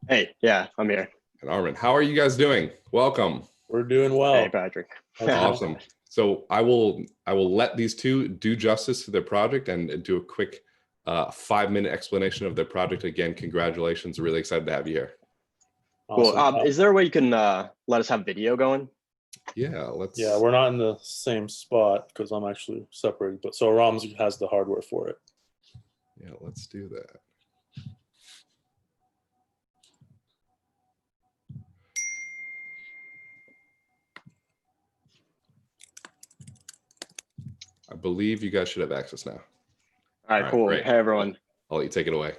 hey, yeah, I'm here. And Armin, how are you guys doing? Welcome. We're doing well. Hey, Patrick. Awesome. So I will let these two do justice to their project and do a quick 5-minute explanation of their project. Again, congratulations. Really excited to have you here. Awesome. Cool. Is there a way you can let us have video going? Yeah, let's. Yeah, we're not in the same spot because I'm actually separated. But so Rams has the hardware for it. Yeah, let's do that. I believe you guys should have access now. All right, cool. Great. Hey, everyone. I'll let you take it away.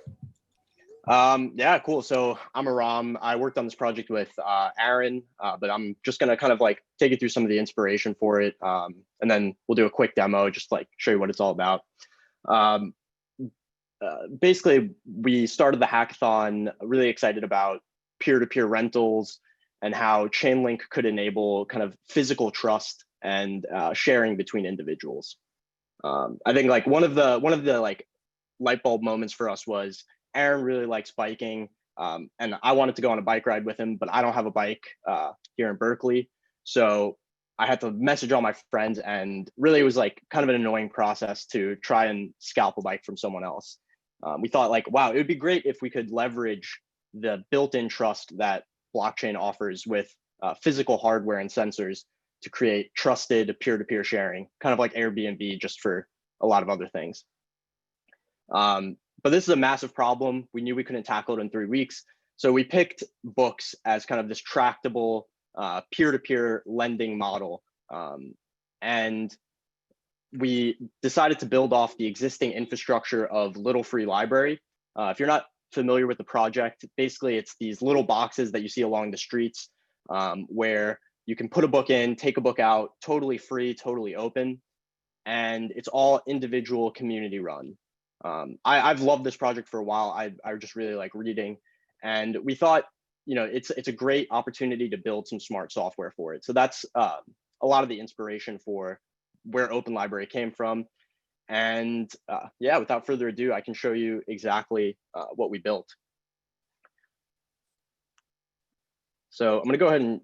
Yeah, cool. So I'm Aram. I worked on this project with Aaron, but I'm just gonna kind of like take you through some of the inspiration for it, and then we'll do a quick demo, just like show you what it's all about. Basically, we started the hackathon really excited about peer-to-peer rentals and how Chainlink could enable kind of physical trust and sharing between individuals. I think like one of the like light bulb moments for us was Aaron really likes biking, and I wanted to go on a bike ride with him, but I don't have a bike here in Berkeley. So I had to message all my friends, and really it was like kind of an annoying process to try and scalp a bike from someone else. We thought like, wow, it would be great if we could leverage the built-in trust that blockchain offers with physical hardware and sensors to create trusted peer-to-peer sharing, kind of like Airbnb, just for a lot of other things. But this is a massive problem. We knew we couldn't tackle it in 3 weeks. So we picked books as kind of this tractable peer-to-peer lending model. And we decided to build off the existing infrastructure of Little Free Library. If you're not familiar with the project, basically it's these little boxes that you see along the streets where you can put a book in, take a book out, totally free, totally open, and it's all individual community run. I've loved this project for a while. I just really like reading, and we thought, you know, it's a great opportunity to build some smart software for it. So that's a lot of the inspiration for where Open Library came from. And yeah, without further ado, I can show you exactly what we built. So I'm going to go ahead and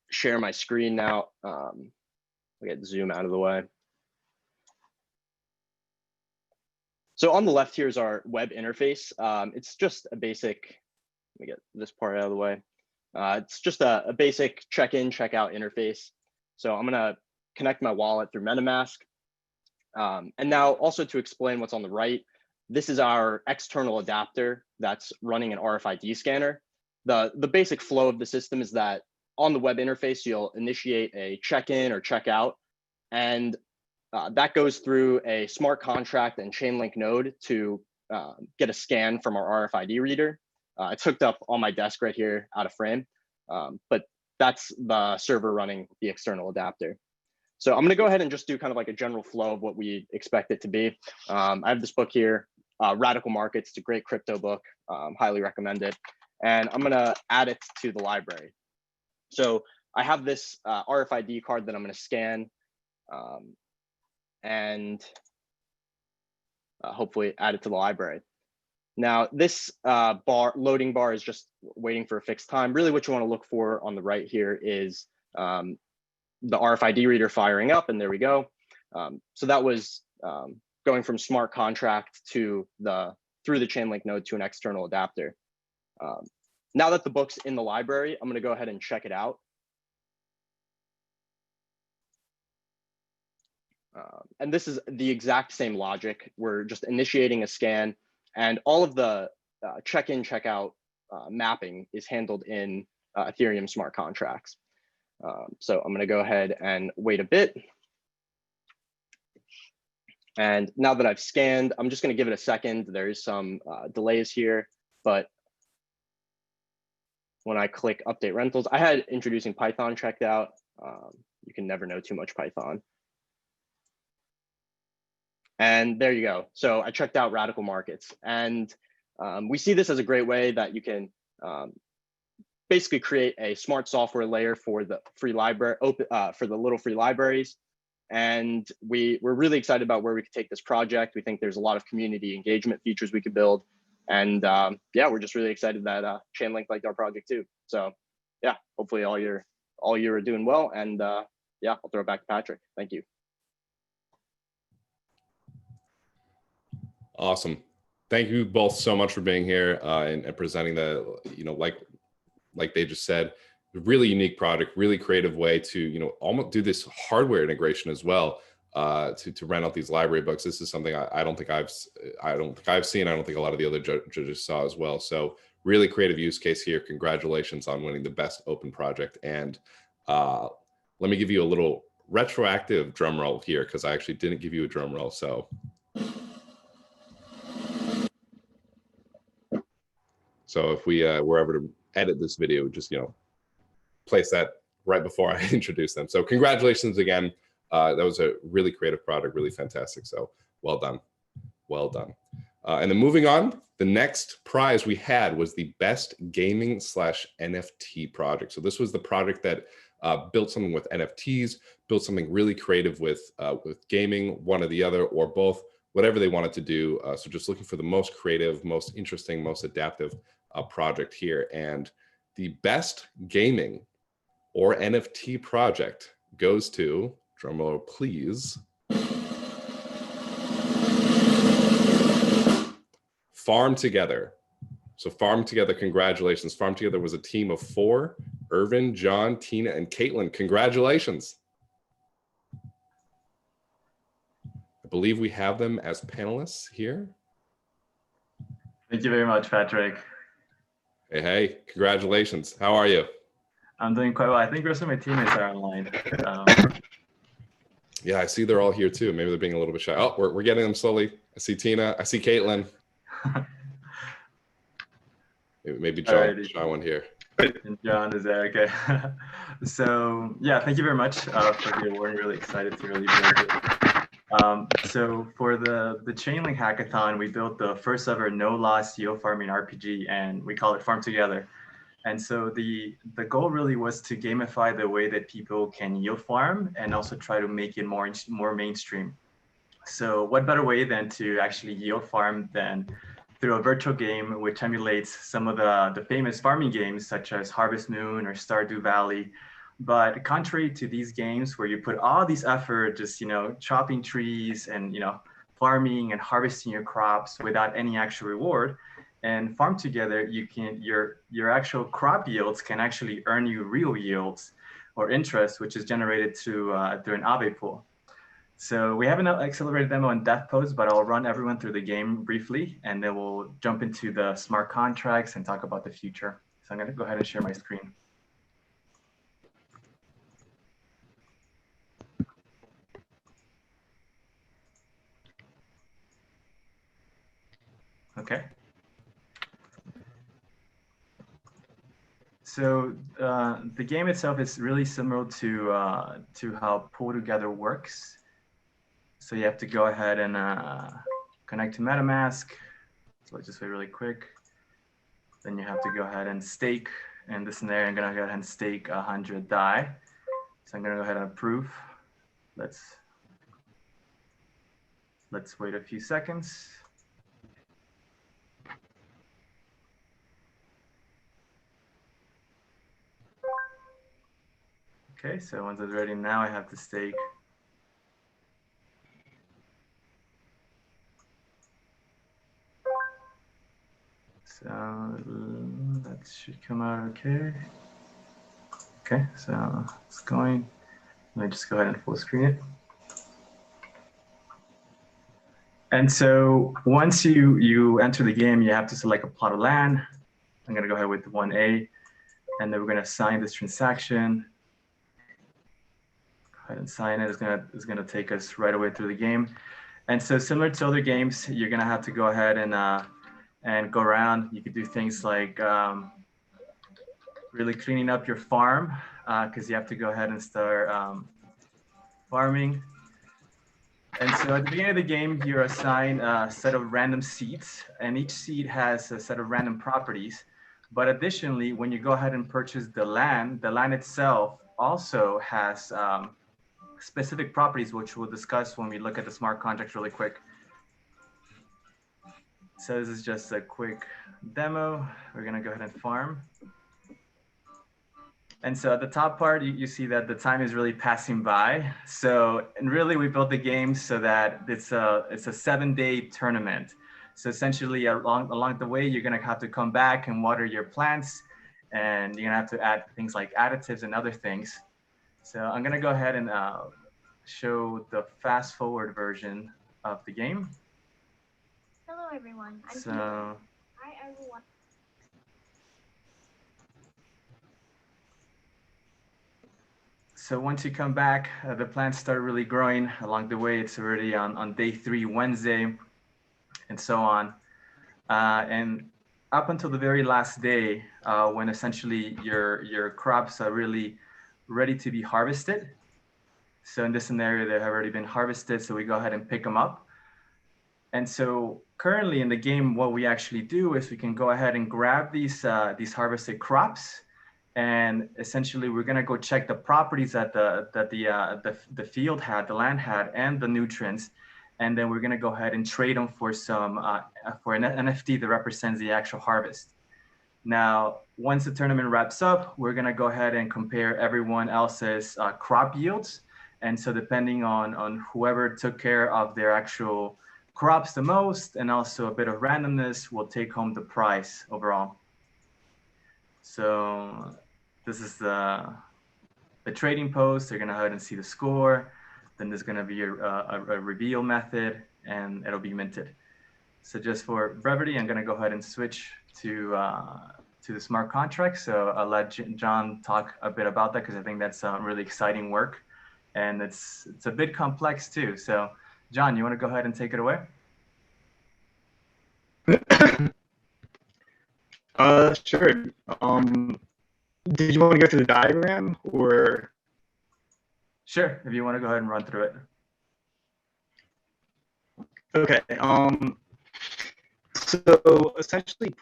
share my screen now. I'll get Zoom out of the way. So on the left here is our web interface. It's just a basic, let me get this part out of the way. It's just a basic check-in, check-out interface. So I'm gonna connect my wallet through MetaMask. And now also to explain what's on the right, this is our external adapter that's running an RFID scanner. The basic flow of the system is that on the web interface, you'll initiate a check-in or check-out, and that goes through a smart contract and Chainlink node to get a scan from our RFID reader. It's hooked up on my desk right here out of frame, but that's the server running the external adapter. So I'm going to go ahead and just do kind of like a general flow of what we expect it to be. I have this book here, Radical Markets. It's a great crypto book, highly recommend it. And I'm going to add it to the library. So I have this RFID card that I'm going to scan and hopefully add it to the library. Now this loading bar is just waiting for a fixed time. Really what you want to look for on the right here is the RFID reader firing up, and there we go. So that was going from smart contract to through the Chainlink node to an external adapter. Now that the book's in the library, I'm going to go ahead and check it out. And this is the exact same logic. We're just initiating a scan, and all of the check-in, check-out mapping is handled in Ethereum smart contracts. So I'm going to go ahead and wait a bit. And now that I've scanned, I'm just going to give it a second. There's some delays here, but when I click update rentals, I had introducing Python checked out. You can never know too much Python. And there you go. So I checked out Radical Markets, and we see this as a great way that you can basically create a smart software layer for the free library, for the little free libraries. And we're really excited about where we could take this project. We think there's a lot of community engagement features we could build. And yeah, we're just really excited that Chainlink liked our project too. So yeah, hopefully all year are doing well. And yeah, I'll throw it back to Patrick. Thank you. Awesome. Thank you both so much for being here and presenting the, you know, like they just said, really unique product, really creative way to, you know, almost do this hardware integration as well to rent out these library books. This is something I don't think I've seen. I don't think a lot of the other judges saw as well. So really creative use case here. Congratulations on winning the best open project. And let me give you a little retroactive drum roll here, because I actually didn't give you a drum roll. So if we were ever to edit this video, just, you know, place that right before I introduce them. So congratulations again. That was a really creative product, really fantastic. So well done. Well done. And then moving on, the next prize we had was the best gaming / NFT project. So this was the project that built something with NFTs, built something really creative with gaming, one or the other, or both, whatever they wanted to do. So just looking for the most creative, most interesting, most adaptive project here. And the best gaming or NFT project goes to, drumroll please, Farm Together. So Farm Together, congratulations. Farm Together was a team of 4, Irvin, John, Tina, and Caitlin. Congratulations. I believe we have them as panelists here. Thank you very much, Patrick. Hey, hey, congratulations. How are you? I'm doing quite well. I think the rest of my teammates are online. Yeah, I see they're all here too. Maybe they're being a little bit shy. Oh, we're getting them slowly. I see Tina. I see Caitlin. Maybe John, shy one here. And John is there. Okay. So yeah, thank you very much for the award. I'm really excited to really build it. So for the Chainlink Hackathon, we built the first ever no-loss yield farming RPG, and we call it Farm Together. And so the goal really was to gamify the way that people can yield farm and also try to make it more mainstream. So what better way than to actually yield farm than through a virtual game which emulates some of the famous farming games such as Harvest Moon or Stardew Valley. But contrary to these games where you put all these effort just, chopping trees and, farming and harvesting your crops without any actual reward, and Farm Together, you can your actual crop yields can actually earn you real yields or interest, which is generated through an Ave pool. So we have an accelerated demo on Death Post, but I'll run everyone through the game briefly, and then we'll jump into the smart contracts and talk about the future. So I'm going to go ahead and share my screen. Okay. So the game itself is really similar to how Pull Together works. So you have to go ahead and connect to MetaMask. So let's just wait really quick. Then you have to go ahead and stake. In this scenario, I'm going to go ahead and stake 100 DAI. So I'm going to go ahead and approve. Let's wait a few seconds. Okay, so once it's ready now, I have to stake. So that should come out okay. Okay, so it's going. Let me just go ahead and full screen it. And so once you enter the game, you have to select a plot of land. I'm going to go ahead with 1A, and then we're going to sign this transaction. Go ahead and sign it. It's gonna take us right away through the game. And so similar to other games, you're gonna have to go ahead and go around. You could do things like really cleaning up your farm because you have to go ahead and start farming. And so at the beginning of the game, you're assigned a set of random seeds, and each seed has a set of random properties. But additionally, when you go ahead and purchase the land itself also has specific properties, which we'll discuss when we look at the smart contracts really quick. So this is just a quick demo. We're gonna go ahead and farm. And so at the top part, you see that the time is really passing by. So, and really we built the game so that it's a 7-day tournament. So essentially along the way, you're gonna have to come back and water your plants, and you're gonna have to add things like additives and other things. So I'm gonna go ahead and show the fast forward version of the game. Hello everyone. So Hi everyone. So once you come back, the plants start really growing along the way. It's already on day 3, Wednesday, and so on. And up until the very last day, when essentially your crops are really ready to be harvested. So in this scenario, they have already been harvested, so we go ahead and pick them up. And so currently in the game, what we actually do is we can go ahead and grab these harvested crops, and essentially we're gonna go check the properties that the field had, the land had, and the nutrients, and then we're gonna go ahead and trade them for some for an NFT that represents the actual harvest. Now, once the tournament wraps up, we're gonna go ahead and compare everyone else's crop yields. And so depending on whoever took care of their actual crops the most, and also a bit of randomness, will take home the prize overall. So this is the trading post. They're gonna go ahead and see the score. Then there's gonna be a reveal method, and it'll be minted. So just for brevity, I'm gonna go ahead and switch to the smart contract. So I'll let John talk a bit about that, because I think that's really exciting work, and it's a bit complex too. So John, you want to go ahead and take it away? Sure. Did you want to go through the diagram, or? Sure, if you want to go ahead and run through it. Okay. So essentially,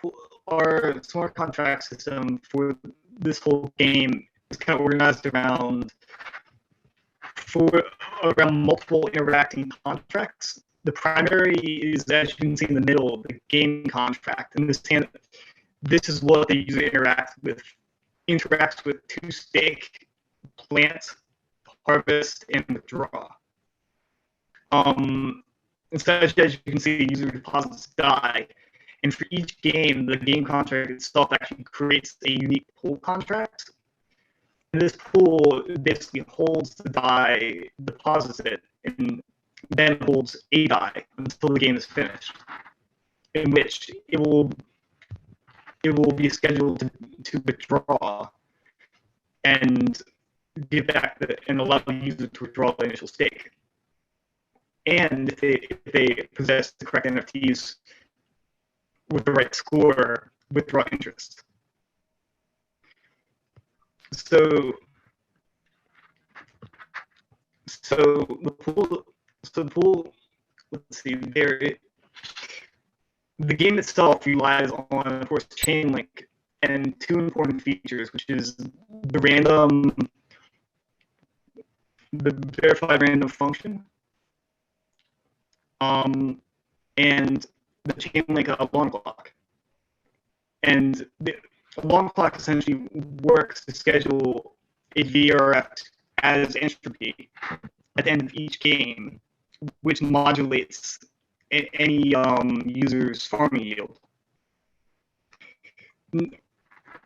our smart contract system for this whole game is kind of organized around multiple interacting contracts. The primary is, as you can see in the middle, the game contract, and this is what the user interacts with to stake, plant, harvest, and withdraw. As you can see, the user deposits die, and for each game, the game contract itself actually creates a unique pool contract. And this pool basically holds the die, deposits it, and then holds a die until the game is finished, in which it will be scheduled to withdraw and give back and allow the user to withdraw the initial stake. And if they possess the correct NFTs with the right score, withdraw interest. So the pool, let's see, the game itself relies on, of course, Chainlink and two important features, which is the verified random function, and the Chainlink alarm clock. And the alarm clock essentially works to schedule a VRF as entropy at the end of each game, which modulates any user's farming yield.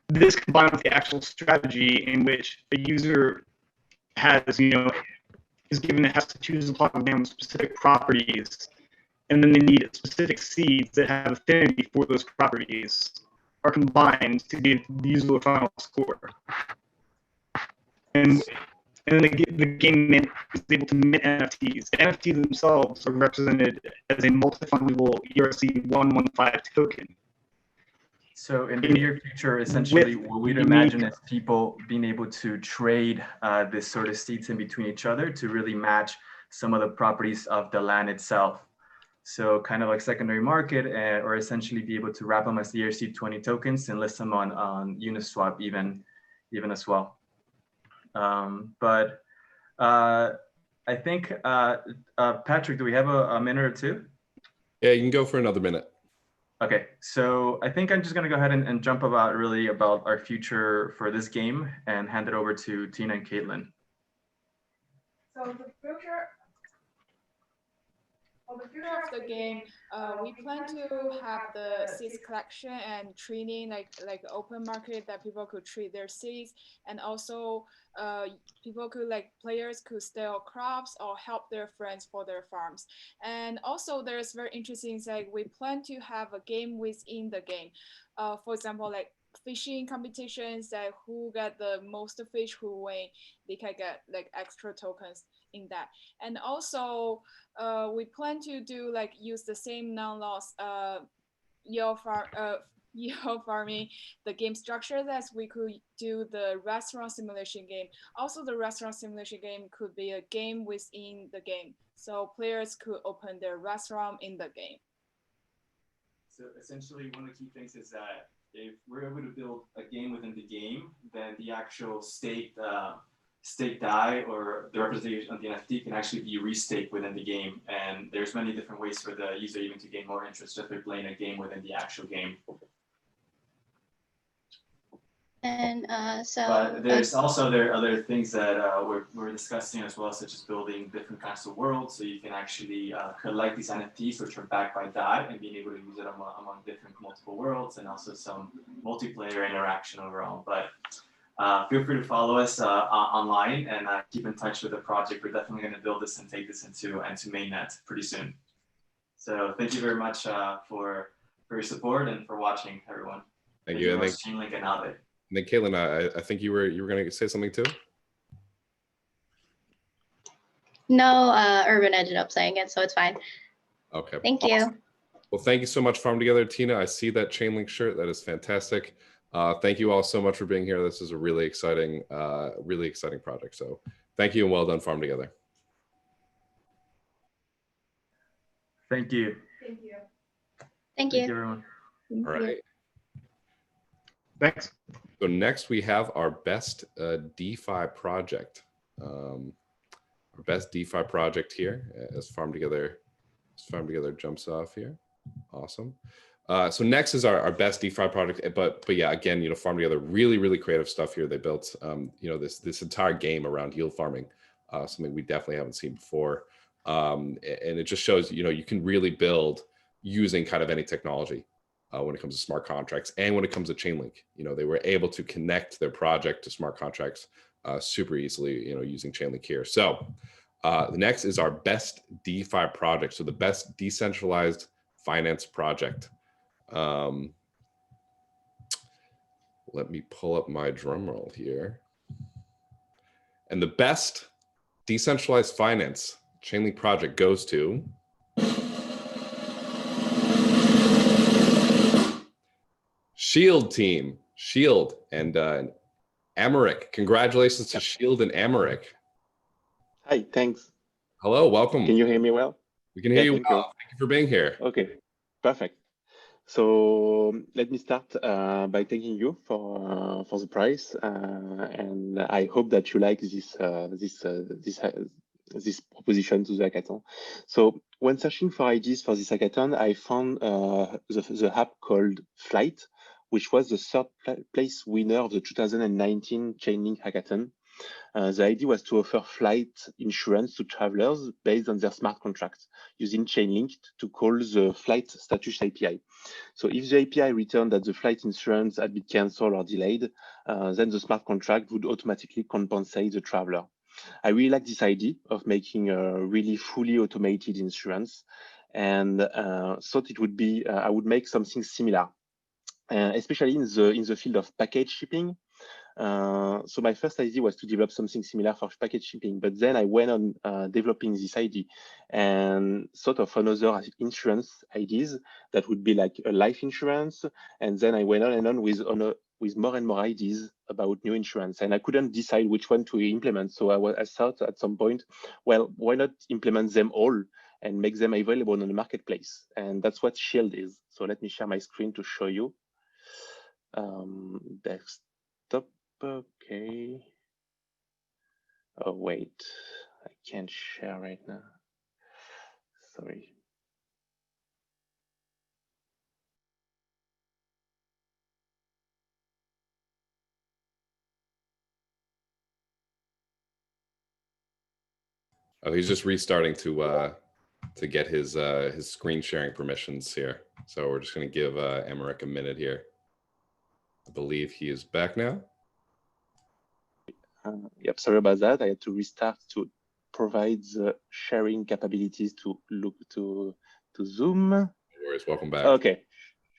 This combined with the actual strategy in which a user has to choose a block of land with specific properties, and then they need specific seeds that have affinity for those properties, are combined to give the user a final score. And the game is able to mint NFTs. The NFTs themselves are represented as a multi-fungible ERC-115 token. So in the near future, essentially, what we'd imagine is people being able to trade this sort of seeds in between each other to really match some of the properties of the land itself. So kind of like secondary market, or essentially be able to wrap them as the ERC-20 tokens and list them on Uniswap even as well. But I think, Patrick, do we have a minute or two? Yeah, you can go for another minute. Okay, so I think I'm just gonna go ahead and jump about our future for this game and hand it over to Tina and Caitlin. So the future of the game, we plan to have the seeds collection and training, like open market that people could trade their seeds, and also players could sell crops or help their friends for their farms. And also there's very interesting things, like we plan to have a game within the game. For example, like fishing competitions, that who get the most fish who win, they can get like extra tokens in that. And also we plan to use the same non-loss yield farming, the game structure, that we could do the restaurant simulation game. Also the restaurant simulation game could be a game within the game, so players could open their restaurant in the game. So essentially, one of the key things is that if we're able to build a game within the game, then the actual staked die or the representation of the NFT can actually be restaked within the game. And there's many different ways for the user even to gain more interest if they're playing a game within the actual game. But there's also there are other things that we're discussing as well, such as building different kinds of worlds. So you can actually collect these NFTs, which are backed by Dapp, and being able to use it among different multiple worlds, and also some multiplayer interaction overall. But feel free to follow us online and keep in touch with the project. We're definitely going to build this and take this into mainnet pretty soon. So thank you very much for your support and for watching, everyone. Thank you. Very much, Chainlink and Ave. And then Caitlin, I think you were going to say something too. No, Urban ended up saying it, so it's fine. Okay. Thank awesome. you. Well, thank you so much, Farm Together. Tina, I see that Chainlink shirt. That is fantastic. Thank you all so much for being here. This is a really exciting project. So thank you and well done, Farm Together. Thank you. Thank you. Thank you. Thank you, everyone. All right. Thanks. So next we have our best DeFi project. Our best DeFi project here as Farm Together jumps off here. Awesome. So next is our best DeFi project, but yeah, again, you know, Farm Together, really creative stuff here. They built, you know, this entire game around yield farming, something we definitely haven't seen before. And it just shows, you know, you can really build using kind of any technology when it comes to smart contracts and when it comes to Chainlink. You know, they were able to connect their project to smart contracts super easily, you know, using Chainlink here. So the next is our best DeFi project. So the best decentralized finance project. Let me pull up my drum roll here. And the best decentralized finance Chainlink project goes to Shield team, Shield and Emmerich. Congratulations to Shield and Emmerich. Hi, thanks. Hello, welcome. Can you hear me well? We can hear you thank well. you. Thank you for being here. Okay, perfect. So let me start by thanking you for the prize, and I hope that you like this proposition to the hackathon. So when searching for ideas for this hackathon, I found the app called Flight, which was the third place winner of the 2019 Chainlink hackathon. The idea was to offer flight insurance to travelers based on their smart contracts using Chainlink to call the flight status API. So if the API returned that the flight insurance had been cancelled or delayed, then the smart contract would automatically compensate the traveler. I really like this idea of making a really fully automated insurance, and thought it would be I would make something similar, especially in the field of package shipping. So my first idea was to develop something similar for package shipping, but then I went on developing this idea and thought of another insurance ideas that would be like a life insurance. And then I went on and on with more and more ideas about new insurance, and I couldn't decide which one to implement. So I thought at some point, well, why not implement them all and make them available on the marketplace? And that's what Shield is. So let me share my screen to show you. Desktop. Okay. Oh, wait, I can't share right now. Sorry. Oh, he's just restarting to get his screen sharing permissions here. So we're just going to give Emmerich a minute here. I believe he is back now. Yep, sorry about that. I had to restart to provide the sharing capabilities to look to Zoom. No worries, welcome back. Okay,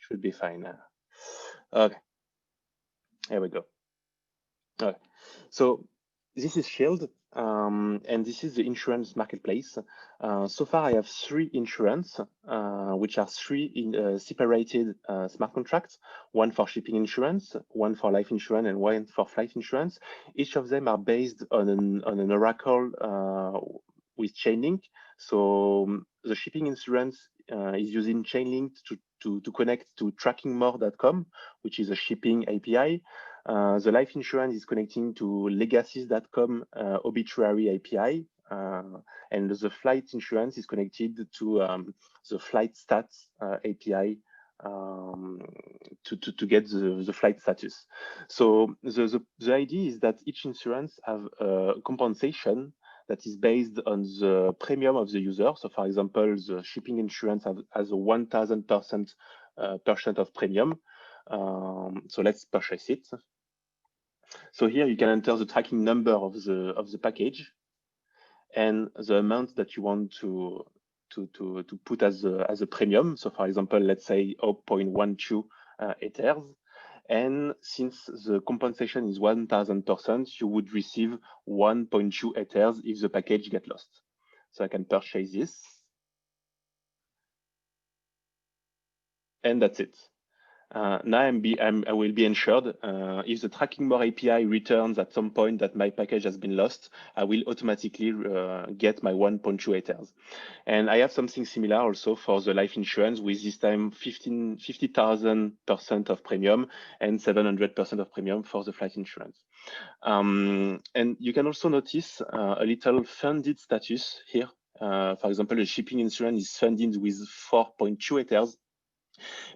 should be fine now. Okay, here we go. Okay, so this is Shield, and this is the insurance marketplace. So far, I have 3 insurance, which are 3 separated smart contracts, one for shipping insurance, one for life insurance, and one for flight insurance. Each of them are based on an oracle with Chainlink. So the shipping insurance is using Chainlink to connect to trackingmore.com, which is a shipping API. The life insurance is connecting to legacies.com obituary API, and the flight insurance is connected to the flight stats API to get the flight status. So the idea is that each insurance have a compensation that is based on the premium of the user. So for example, the shipping insurance has a 1000% of premium. So let's purchase it. So here you can enter the tracking number of the package and the amount that you want to put as a premium. So for example, let's say 0.12 Ethers. And since the compensation is 1000%, you would receive 1.2 Ethers if the package gets lost. So I can purchase this. And that's it. Now I will be insured. If the tracking more API returns at some point that my package has been lost, I will automatically get my 1.2 Ethers. And I have something similar also for the life insurance with this time 50,000% of premium and 700% of premium for the flight insurance. And you can also notice a little funded status here. For example, the shipping insurance is funded with 4.2 Ethers,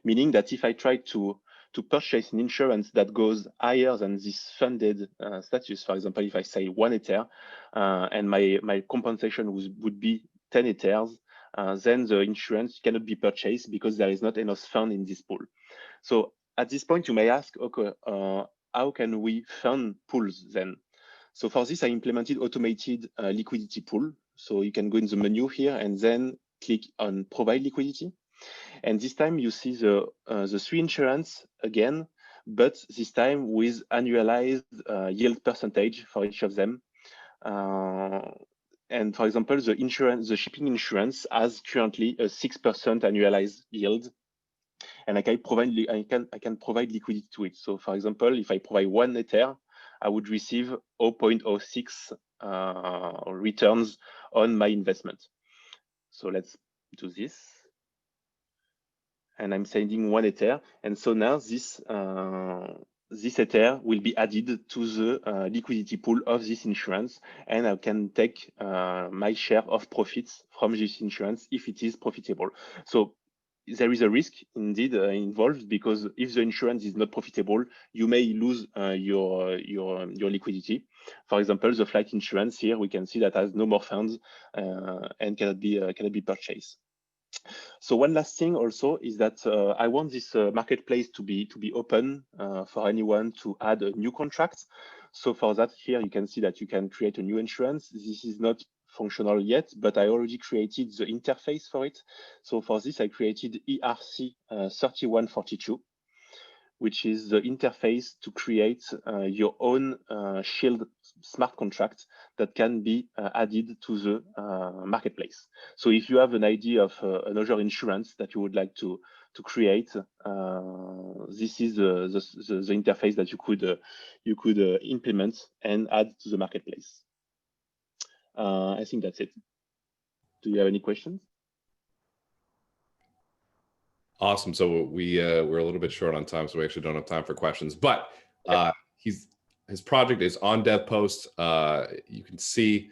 meaning that if I try to purchase an insurance that goes higher than this funded status, for example, if I say 1 Ether and my compensation would be 10 Ethers, then the insurance cannot be purchased because there is not enough fund in this pool. So at this point, you may ask, okay, how can we fund pools then? So for this, I implemented automated liquidity pool. So you can go in the menu here and then click on provide liquidity. And this time you see the 3 insurance again, but this time with annualized yield percentage for each of them. And for example, the shipping insurance has currently a 6% annualized yield, and I can provide liquidity to it. So for example, if I provide 1 Ether, I would receive 0.06 returns on my investment. So let's do this. And I'm sending 1 Ether. And so now this Ether will be added to the liquidity pool of this insurance. And I can take my share of profits from this insurance if it is profitable. So there is a risk indeed involved, because if the insurance is not profitable, you may lose your liquidity. For example, the flight insurance here, we can see that has no more funds and cannot be purchased. So one last thing also is that I want this marketplace to be open for anyone to add a new contract. So for that, here you can see that you can create a new insurance. This is not functional yet, but I already created the interface for it. So for this, I created ERC 3142, which is the interface to create your own Shield smart contract that can be added to the marketplace. So if you have an idea of another insurance that you would like to create, this is the interface that you could implement and add to the marketplace. I think that's it. Do you have any questions? Awesome. So we're a little bit short on time, so we actually don't have time for questions. But his project is on DevPost. You can see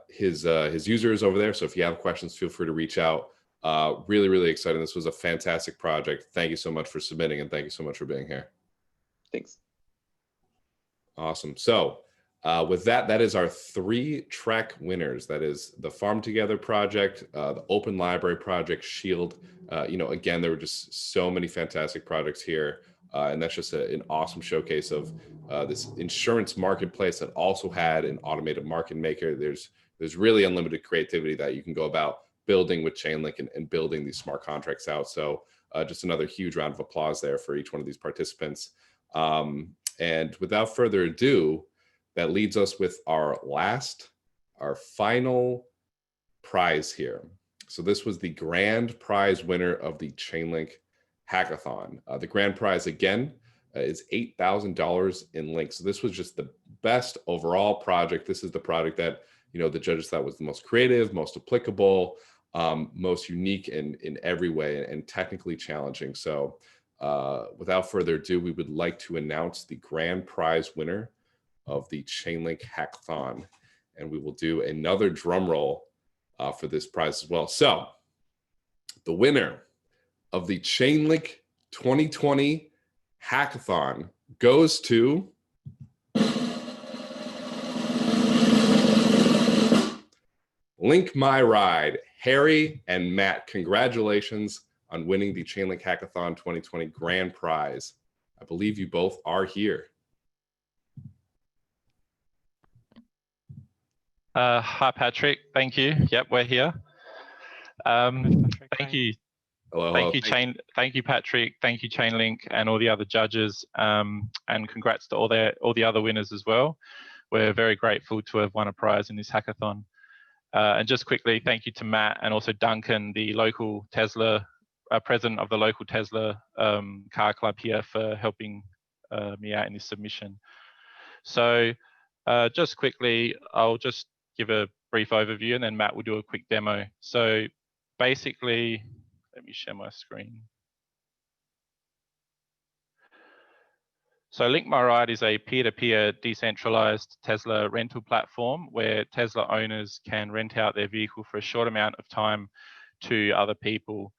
his users over there. So if you have questions, feel free to reach out. Really, really exciting. This was a fantastic project. Thank you so much for submitting, and thank you so much for being here. Thanks. Awesome. So with that is our 3-track winners. That is the Farm Together project, the Open Library project, Shield. Again, there were just so many fantastic projects here. And that's just an awesome showcase of this insurance marketplace that also had an automated market maker. There's really unlimited creativity that you can go about building with Chainlink and building these smart contracts out. So just another huge round of applause there for each one of these participants. And without further ado, that leads us with our final prize here. So this was the grand prize winner of the Chainlink Hackathon. The grand prize, again, is $8,000 in links. So this was just the best overall project. This is the project that, the judges thought was the most creative, most applicable, most unique in every way, and technically challenging. So without further ado, we would like to announce the grand prize winner of the Chainlink Hackathon. And we will do another drum roll for this prize as well. So the winner of the Chainlink 2020 Hackathon goes to Link My Ride. Harry and Matt, congratulations on winning the Chainlink Hackathon 2020 grand prize. I believe you both are here. Hi, Patrick. Thank you. Yep, we're here. Thank you. Hello. Thank you, Patrick. Thank you, Chainlink, and all the other judges. And congrats to all the other winners as well. We're very grateful to have won a prize in this hackathon. And just quickly, thank you to Matt and also Duncan, the local Tesla president of the local Tesla car club here, for helping me out in this submission. So just quickly, I'll just give a brief overview and then Matt will do a quick demo. So basically, let me share my screen. So Link My Ride is a peer-to-peer decentralized Tesla rental platform where Tesla owners can rent out their vehicle for a short amount of time to other people.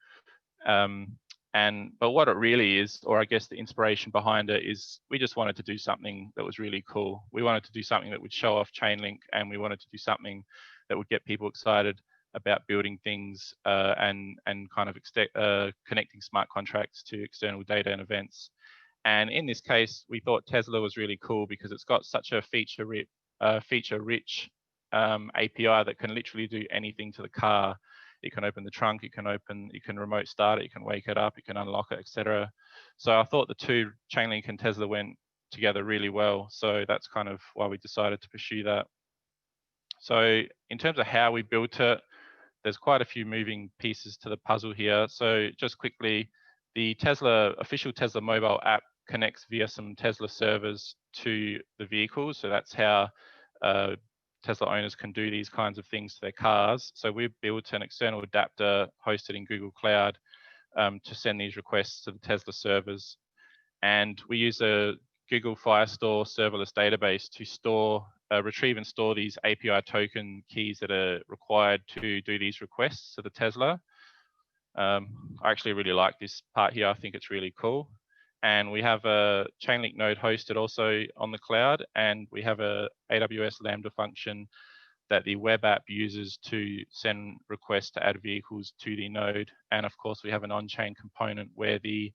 But what it really is, or I guess the inspiration behind it, is we just wanted to do something that was really cool. We wanted to do something that would show off Chainlink, and we wanted to do something that would get people excited about building things and kind of connecting smart contracts to external data and events. And in this case, we thought Tesla was really cool because it's got such a feature-rich API that can literally do anything to the car. It can open the trunk, it can remote start it, you can wake it up, you can unlock it, etc. So I thought the two, Chainlink and Tesla, went together really well. So that's kind of why we decided to pursue that. So in terms of how we built it, there's quite a few moving pieces to the puzzle here. So just quickly, the official Tesla mobile app connects via some Tesla servers to the vehicles. So that's how Tesla owners can do these kinds of things to their cars. So we've built an external adapter hosted in Google Cloud to send these requests to the Tesla servers. And we use a Google Firestore serverless database to retrieve and store these API token keys that are required to do these requests to the Tesla. I actually really like this part here. I think it's really cool. And we have a Chainlink node hosted also on the cloud, and we have a AWS Lambda function that the web app uses to send requests to add vehicles to the node. And of course, we have an on-chain component where the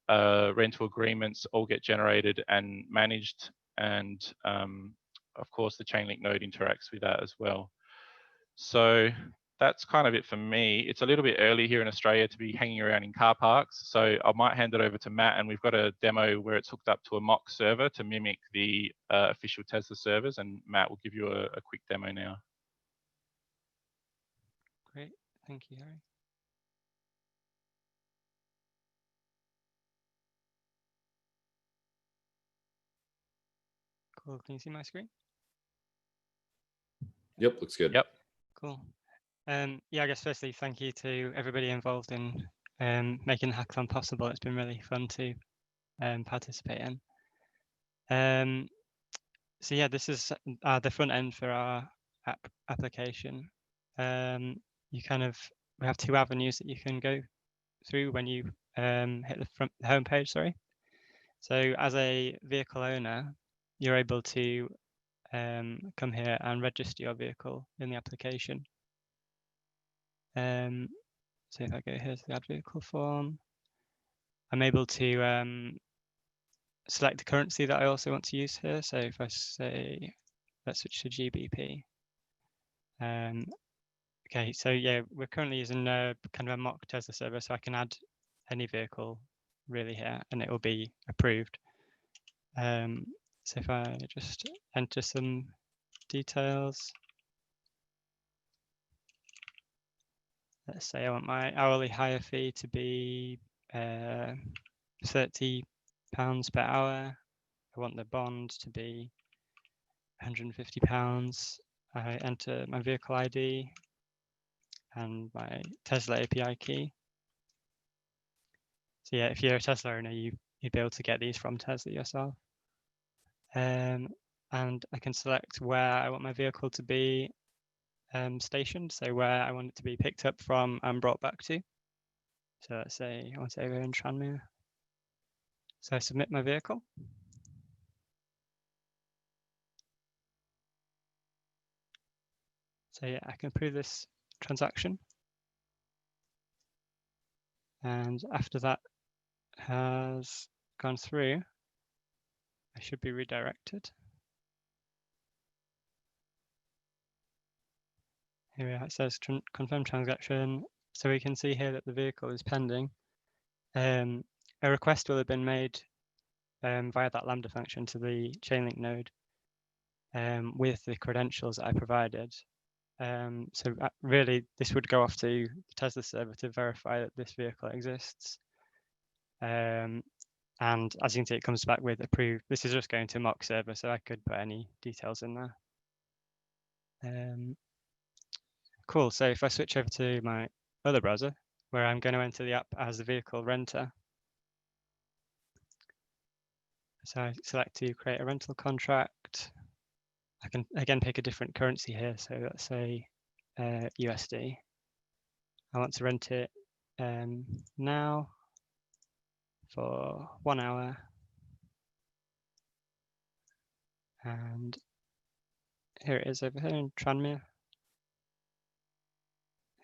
rental agreements all get generated and managed. And of course, the Chainlink node interacts with that as well. So that's kind of it for me. It's a little bit early here in Australia to be hanging around in car parks. So I might hand it over to Matt, and we've got a demo where it's hooked up to a mock server to mimic the official Tesla servers. And Matt will give you a quick demo now. Great, thank you, Harry. Cool, can you see my screen? Yep, looks good. Yep. Cool. Yeah, I guess firstly, thank you to everybody involved in making the hackathon possible. It's been really fun to participate in. So yeah, this is the front end for our application. We have two avenues that you can go through when you hit the home page. Sorry. So as a vehicle owner, you're able to come here and register your vehicle in the application. So if I go here to the add vehicle form, I'm able to select the currency that I also want to use here. So if I say, let's switch to GBP. Okay, so yeah, we're currently using kind of a mock Tesla server, so I can add any vehicle really here and it will be approved. So if I just enter some details, let's say I want my hourly hire fee to be £30 per hour. I want the bond to be £150. I enter my vehicle ID and my Tesla API key. So yeah, if you're a Tesla owner, you'd be able to get these from Tesla yourself. And I can select where I want my vehicle to be stationed, so where I want it to be picked up from and brought back to. So let's say I want to over in Tranmere. So I submit my vehicle. So yeah, I can approve this transaction. And after that has gone through, I should be redirected. Here we are, it says confirm transaction. So we can see here that the vehicle is pending. A request will have been made via that Lambda function to the Chainlink node with the credentials that I provided. So really, this would go off to the Tesla server to verify that this vehicle exists. And as you can see, it comes back with approved. This is just going to mock server, so I could put any details in there. Cool. So if I switch over to my other browser, where I'm going to enter the app as the vehicle renter. So I select to create a rental contract. I can again pick a different currency here. So let's say USD. I want to rent it now for 1 hour. And here it is over here in Tranmere.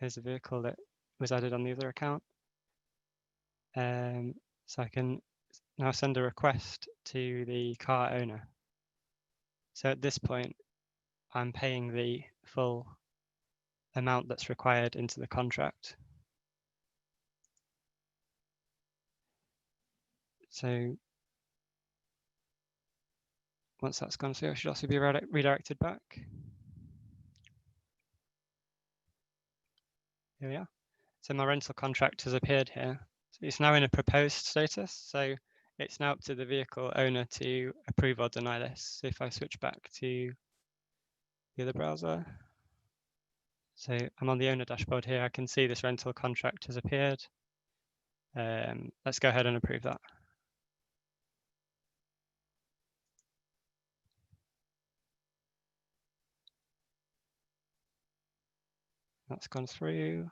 Here's a vehicle that was added on the other account. So I can now send a request to the car owner. So at this point, I'm paying the full amount that's required into the contract. So once that's gone through, I should also be redirected back. Here we are. So my rental contract has appeared here. So it's now in a proposed status. So it's now up to the vehicle owner to approve or deny this. So if I switch back to the other browser, so I'm on the owner dashboard here. I can see this rental contract has appeared. Let's go ahead and approve that. That's gone through.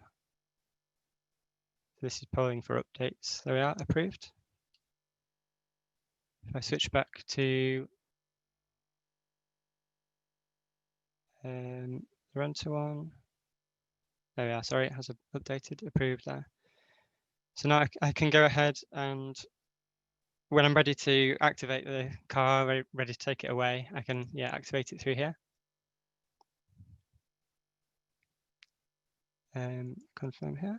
This is polling for updates. There we are, approved. If I switch back to the renter one, there we are, sorry, it has updated, approved there. So now I can go ahead and when I'm ready to activate the car, ready to take it away, I can activate it through here. Confirm here.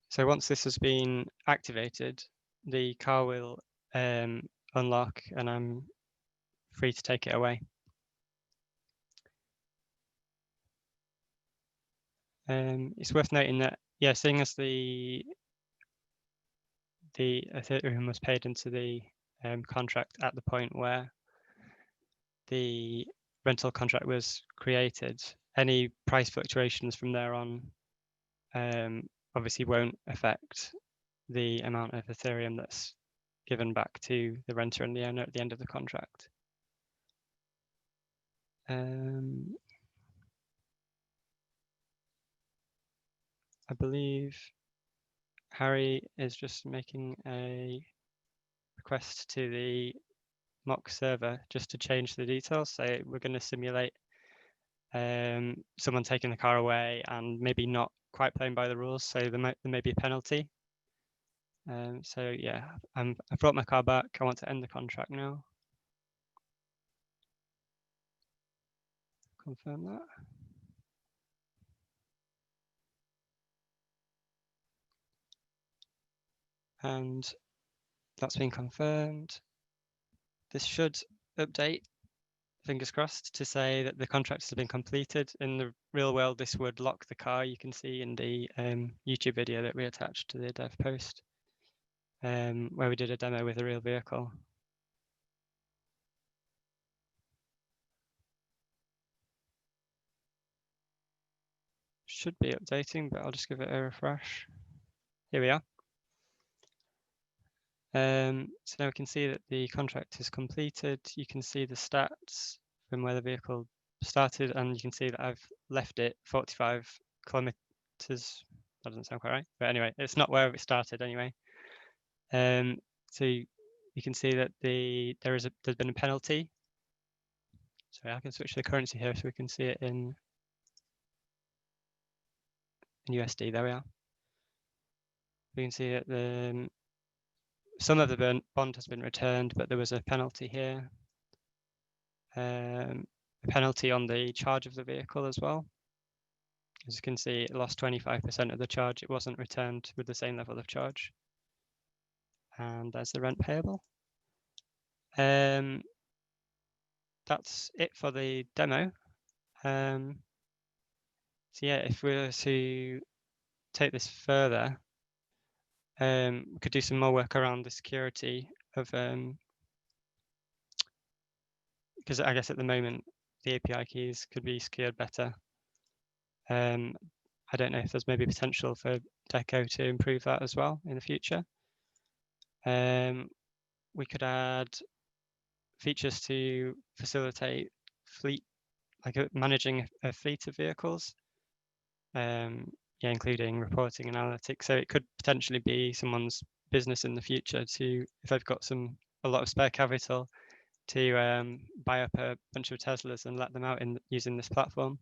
So once this has been activated, the car will unlock and I'm free to take it away. It's worth noting that, seeing as the Ethereum was paid into the contract at the point where the rental contract was created, any price fluctuations from there on obviously won't affect the amount of Ethereum that's given back to the renter and the owner at the end of the contract. I believe Harry is just making a request to the mock server just to change the details. So we're going to simulate someone taking the car away and maybe not quite playing by the rules. So there may be a penalty. So yeah, I've brought my car back. I want to end the contract now. Confirm that. And that's been confirmed. This should update, fingers crossed, to say that the contracts have been completed. In the real world, this would lock the car. You can see in the YouTube video that we attached to the dev post, where we did a demo with a real vehicle. Should be updating, but I'll just give it a refresh. Here we are. So now we can see that the contract is completed. You can see the stats from where the vehicle started, and you can see that I've left it 45 kilometers that doesn't sound quite right. But anyway, it's not where it started anyway. So you can see that there's been a penalty. Sorry, I can switch to the currency here so we can see it in USD. There we are. We can see that some of the bond has been returned, but there was a penalty here. A penalty on the charge of the vehicle as well. As you can see, it lost 25% of the charge. It wasn't returned with the same level of charge. And there's the rent payable. That's it for the demo. So yeah, if we were to take this further, we could do some more work around the security of, because I guess at the moment the API keys could be secured better. I don't know if there's maybe potential for Deco to improve that as well in the future. We could add features to facilitate fleet, like managing a fleet of vehicles, yeah, including reporting and analytics. So it could potentially be someone's business in the future to, if they've got a lot of spare capital, to buy up a bunch of Teslas and let them out using this platform.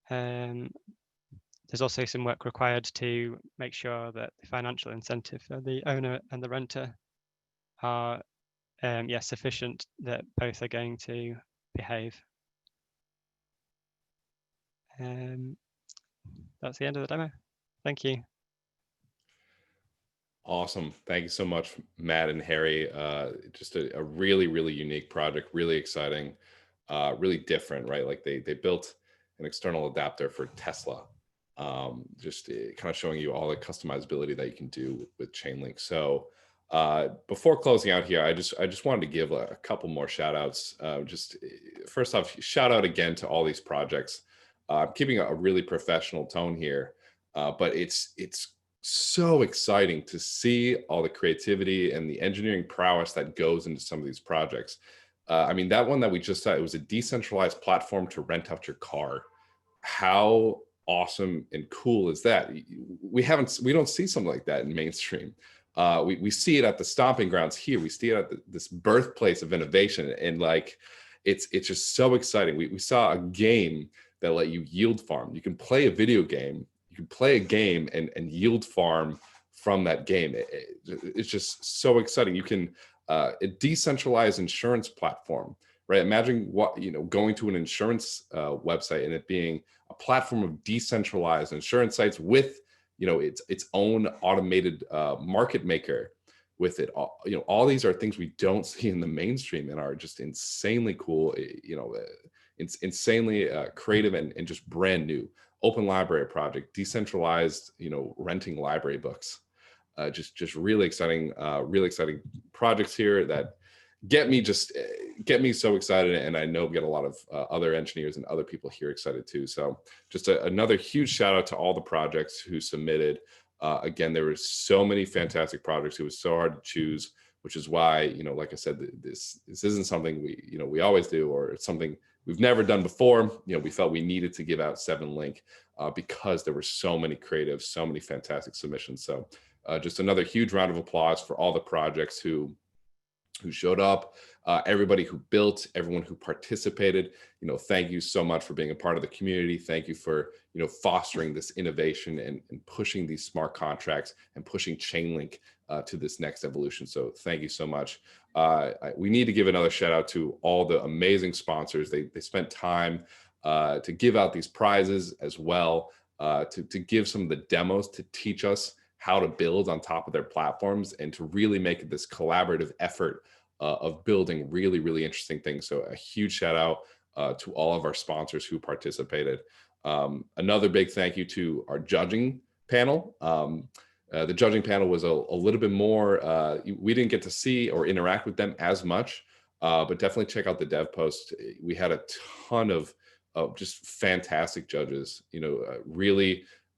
There's also some work required to make sure that the financial incentive for the owner and the renter are sufficient, that both are going to behave. That's the end of the demo. Thank you. Awesome. Thank you so much, Matt and Harry. Just a really, really unique project, really exciting, really different, right? Like they built an external adapter for Tesla, just kind of showing you all the customizability that you can do with Chainlink. So before closing out here, I just wanted to give a couple more shout outs. Just first off, shout out again to all these projects. I'm keeping a really professional tone here, but it's so exciting to see all the creativity and the engineering prowess that goes into some of these projects. I mean, that one that we just saw, it was a decentralized platform to rent out your car. How awesome and cool is that? We don't see something like that in mainstream. We see it at the stomping grounds here. We see it at this birthplace of innovation, and like it's just so exciting. We saw a game that let you yield farm. You can play a video game. You can play a game and yield farm from that game. It's just so exciting. You can a decentralized insurance platform, right? Imagine going to an insurance website and it being a platform of decentralized insurance sites with its own automated market maker with it. All these are things we don't see in the mainstream and are just insanely cool. It's insanely creative and just brand new. Open library project, decentralized, renting library books. Just really exciting projects here that get me so excited, and I know we get a lot of other engineers and other people here excited too. So just another huge shout out to all the projects who submitted. Again, there were so many fantastic projects. It was so hard to choose, which is why, like I said, this isn't something we always do, or it's something we've never done before. We felt we needed to give out 7 link because there were so many creative, so many fantastic submissions. So just another huge round of applause for all the projects who showed up, everybody who built, everyone who participated. Thank you so much for being a part of the community. Thank you for fostering this innovation and pushing these smart contracts and pushing Chainlink to this next evolution. So thank you so much. We need to give another shout out to all the amazing sponsors. They spent time to give out these prizes as well, to give some of the demos to teach us how to build on top of their platforms and to really make it this collaborative effort of building really, really interesting things. So a huge shout out to all of our sponsors who participated. Another big thank you to our judging panel. The judging panel was a little bit more, we didn't get to see or interact with them as much, but definitely check out the dev post. We had a ton of just fantastic judges,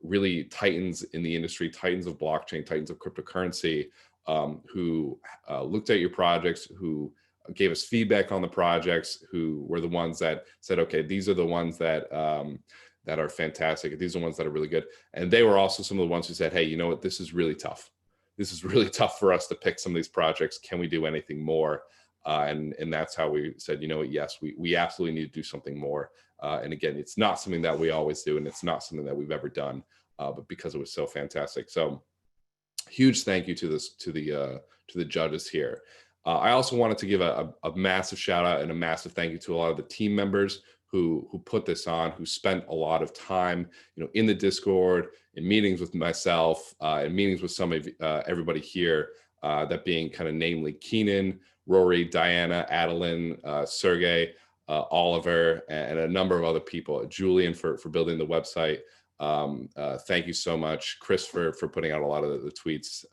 really titans in the industry, titans of blockchain, titans of cryptocurrency, who looked at your projects, who gave us feedback on the projects, who were the ones that said, okay, these are the ones that that are fantastic. These are the ones that are really good. And they were also some of the ones who said, hey, you know what, this is really tough. This is really tough for us to pick some of these projects. Can we do anything more? And that's how we said, you know what, yes, we absolutely need to do something more. And again, it's not something that we always do, and it's not something that we've ever done, but because it was so fantastic. So huge thank you to the judges here. I also wanted to give a massive shout out and a massive thank you to a lot of the team members who put this on, who spent a lot of time, in the Discord, in meetings with myself, in meetings with some of everybody here, that being kind of namely Keenan, Rory, Diana, Adeline, Sergey, Oliver, and a number of other people. Julian for building the website. Thank you so much, Chris for putting out a lot of the tweets.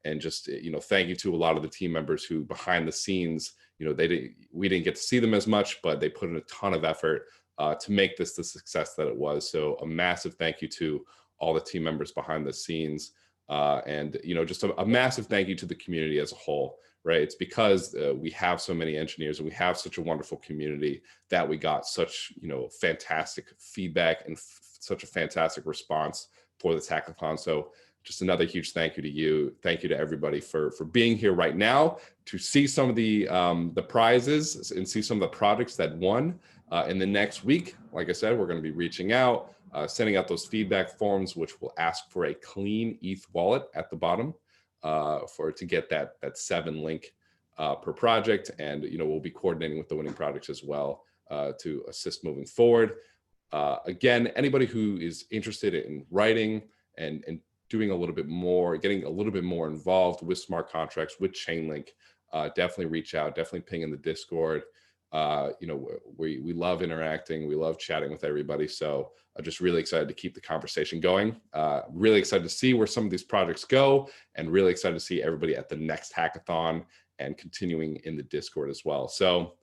And just, thank you to a lot of the team members who behind the scenes, we didn't get to see them as much, but they put in a ton of effort to make this the success that it was. So a massive thank you to all the team members behind the scenes. And, just a massive thank you to the community as a whole, right? It's because we have so many engineers and we have such a wonderful community that we got such, fantastic feedback and such a fantastic response for this hackathon. So just another huge thank you to you. Thank you to everybody for being here right now to see some of the prizes and see some of the projects that won. In the next week, like I said, we're going to be reaching out, sending out those feedback forms, which will ask for a clean ETH wallet at the bottom to get that 7 link per project. And, we'll be coordinating with the winning projects as well to assist moving forward. Again, anybody who is interested in writing and doing a little bit more, getting a little bit more involved with smart contracts, with Chainlink, definitely reach out, definitely ping in the Discord. We love interacting, we love chatting with everybody. So I'm just really excited to keep the conversation going. Really excited to see where some of these projects go, and really excited to see everybody at the next hackathon and continuing in the Discord as well. So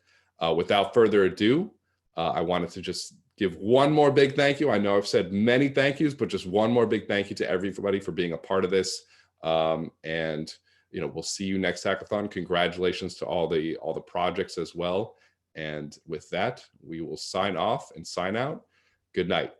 without further ado, I wanted to just give one more big thank you. I know I've said many thank yous, but just one more big thank you to everybody for being a part of this. And we'll see you next hackathon. Congratulations to all the projects as well. And with that, we will sign off and sign out. Good night.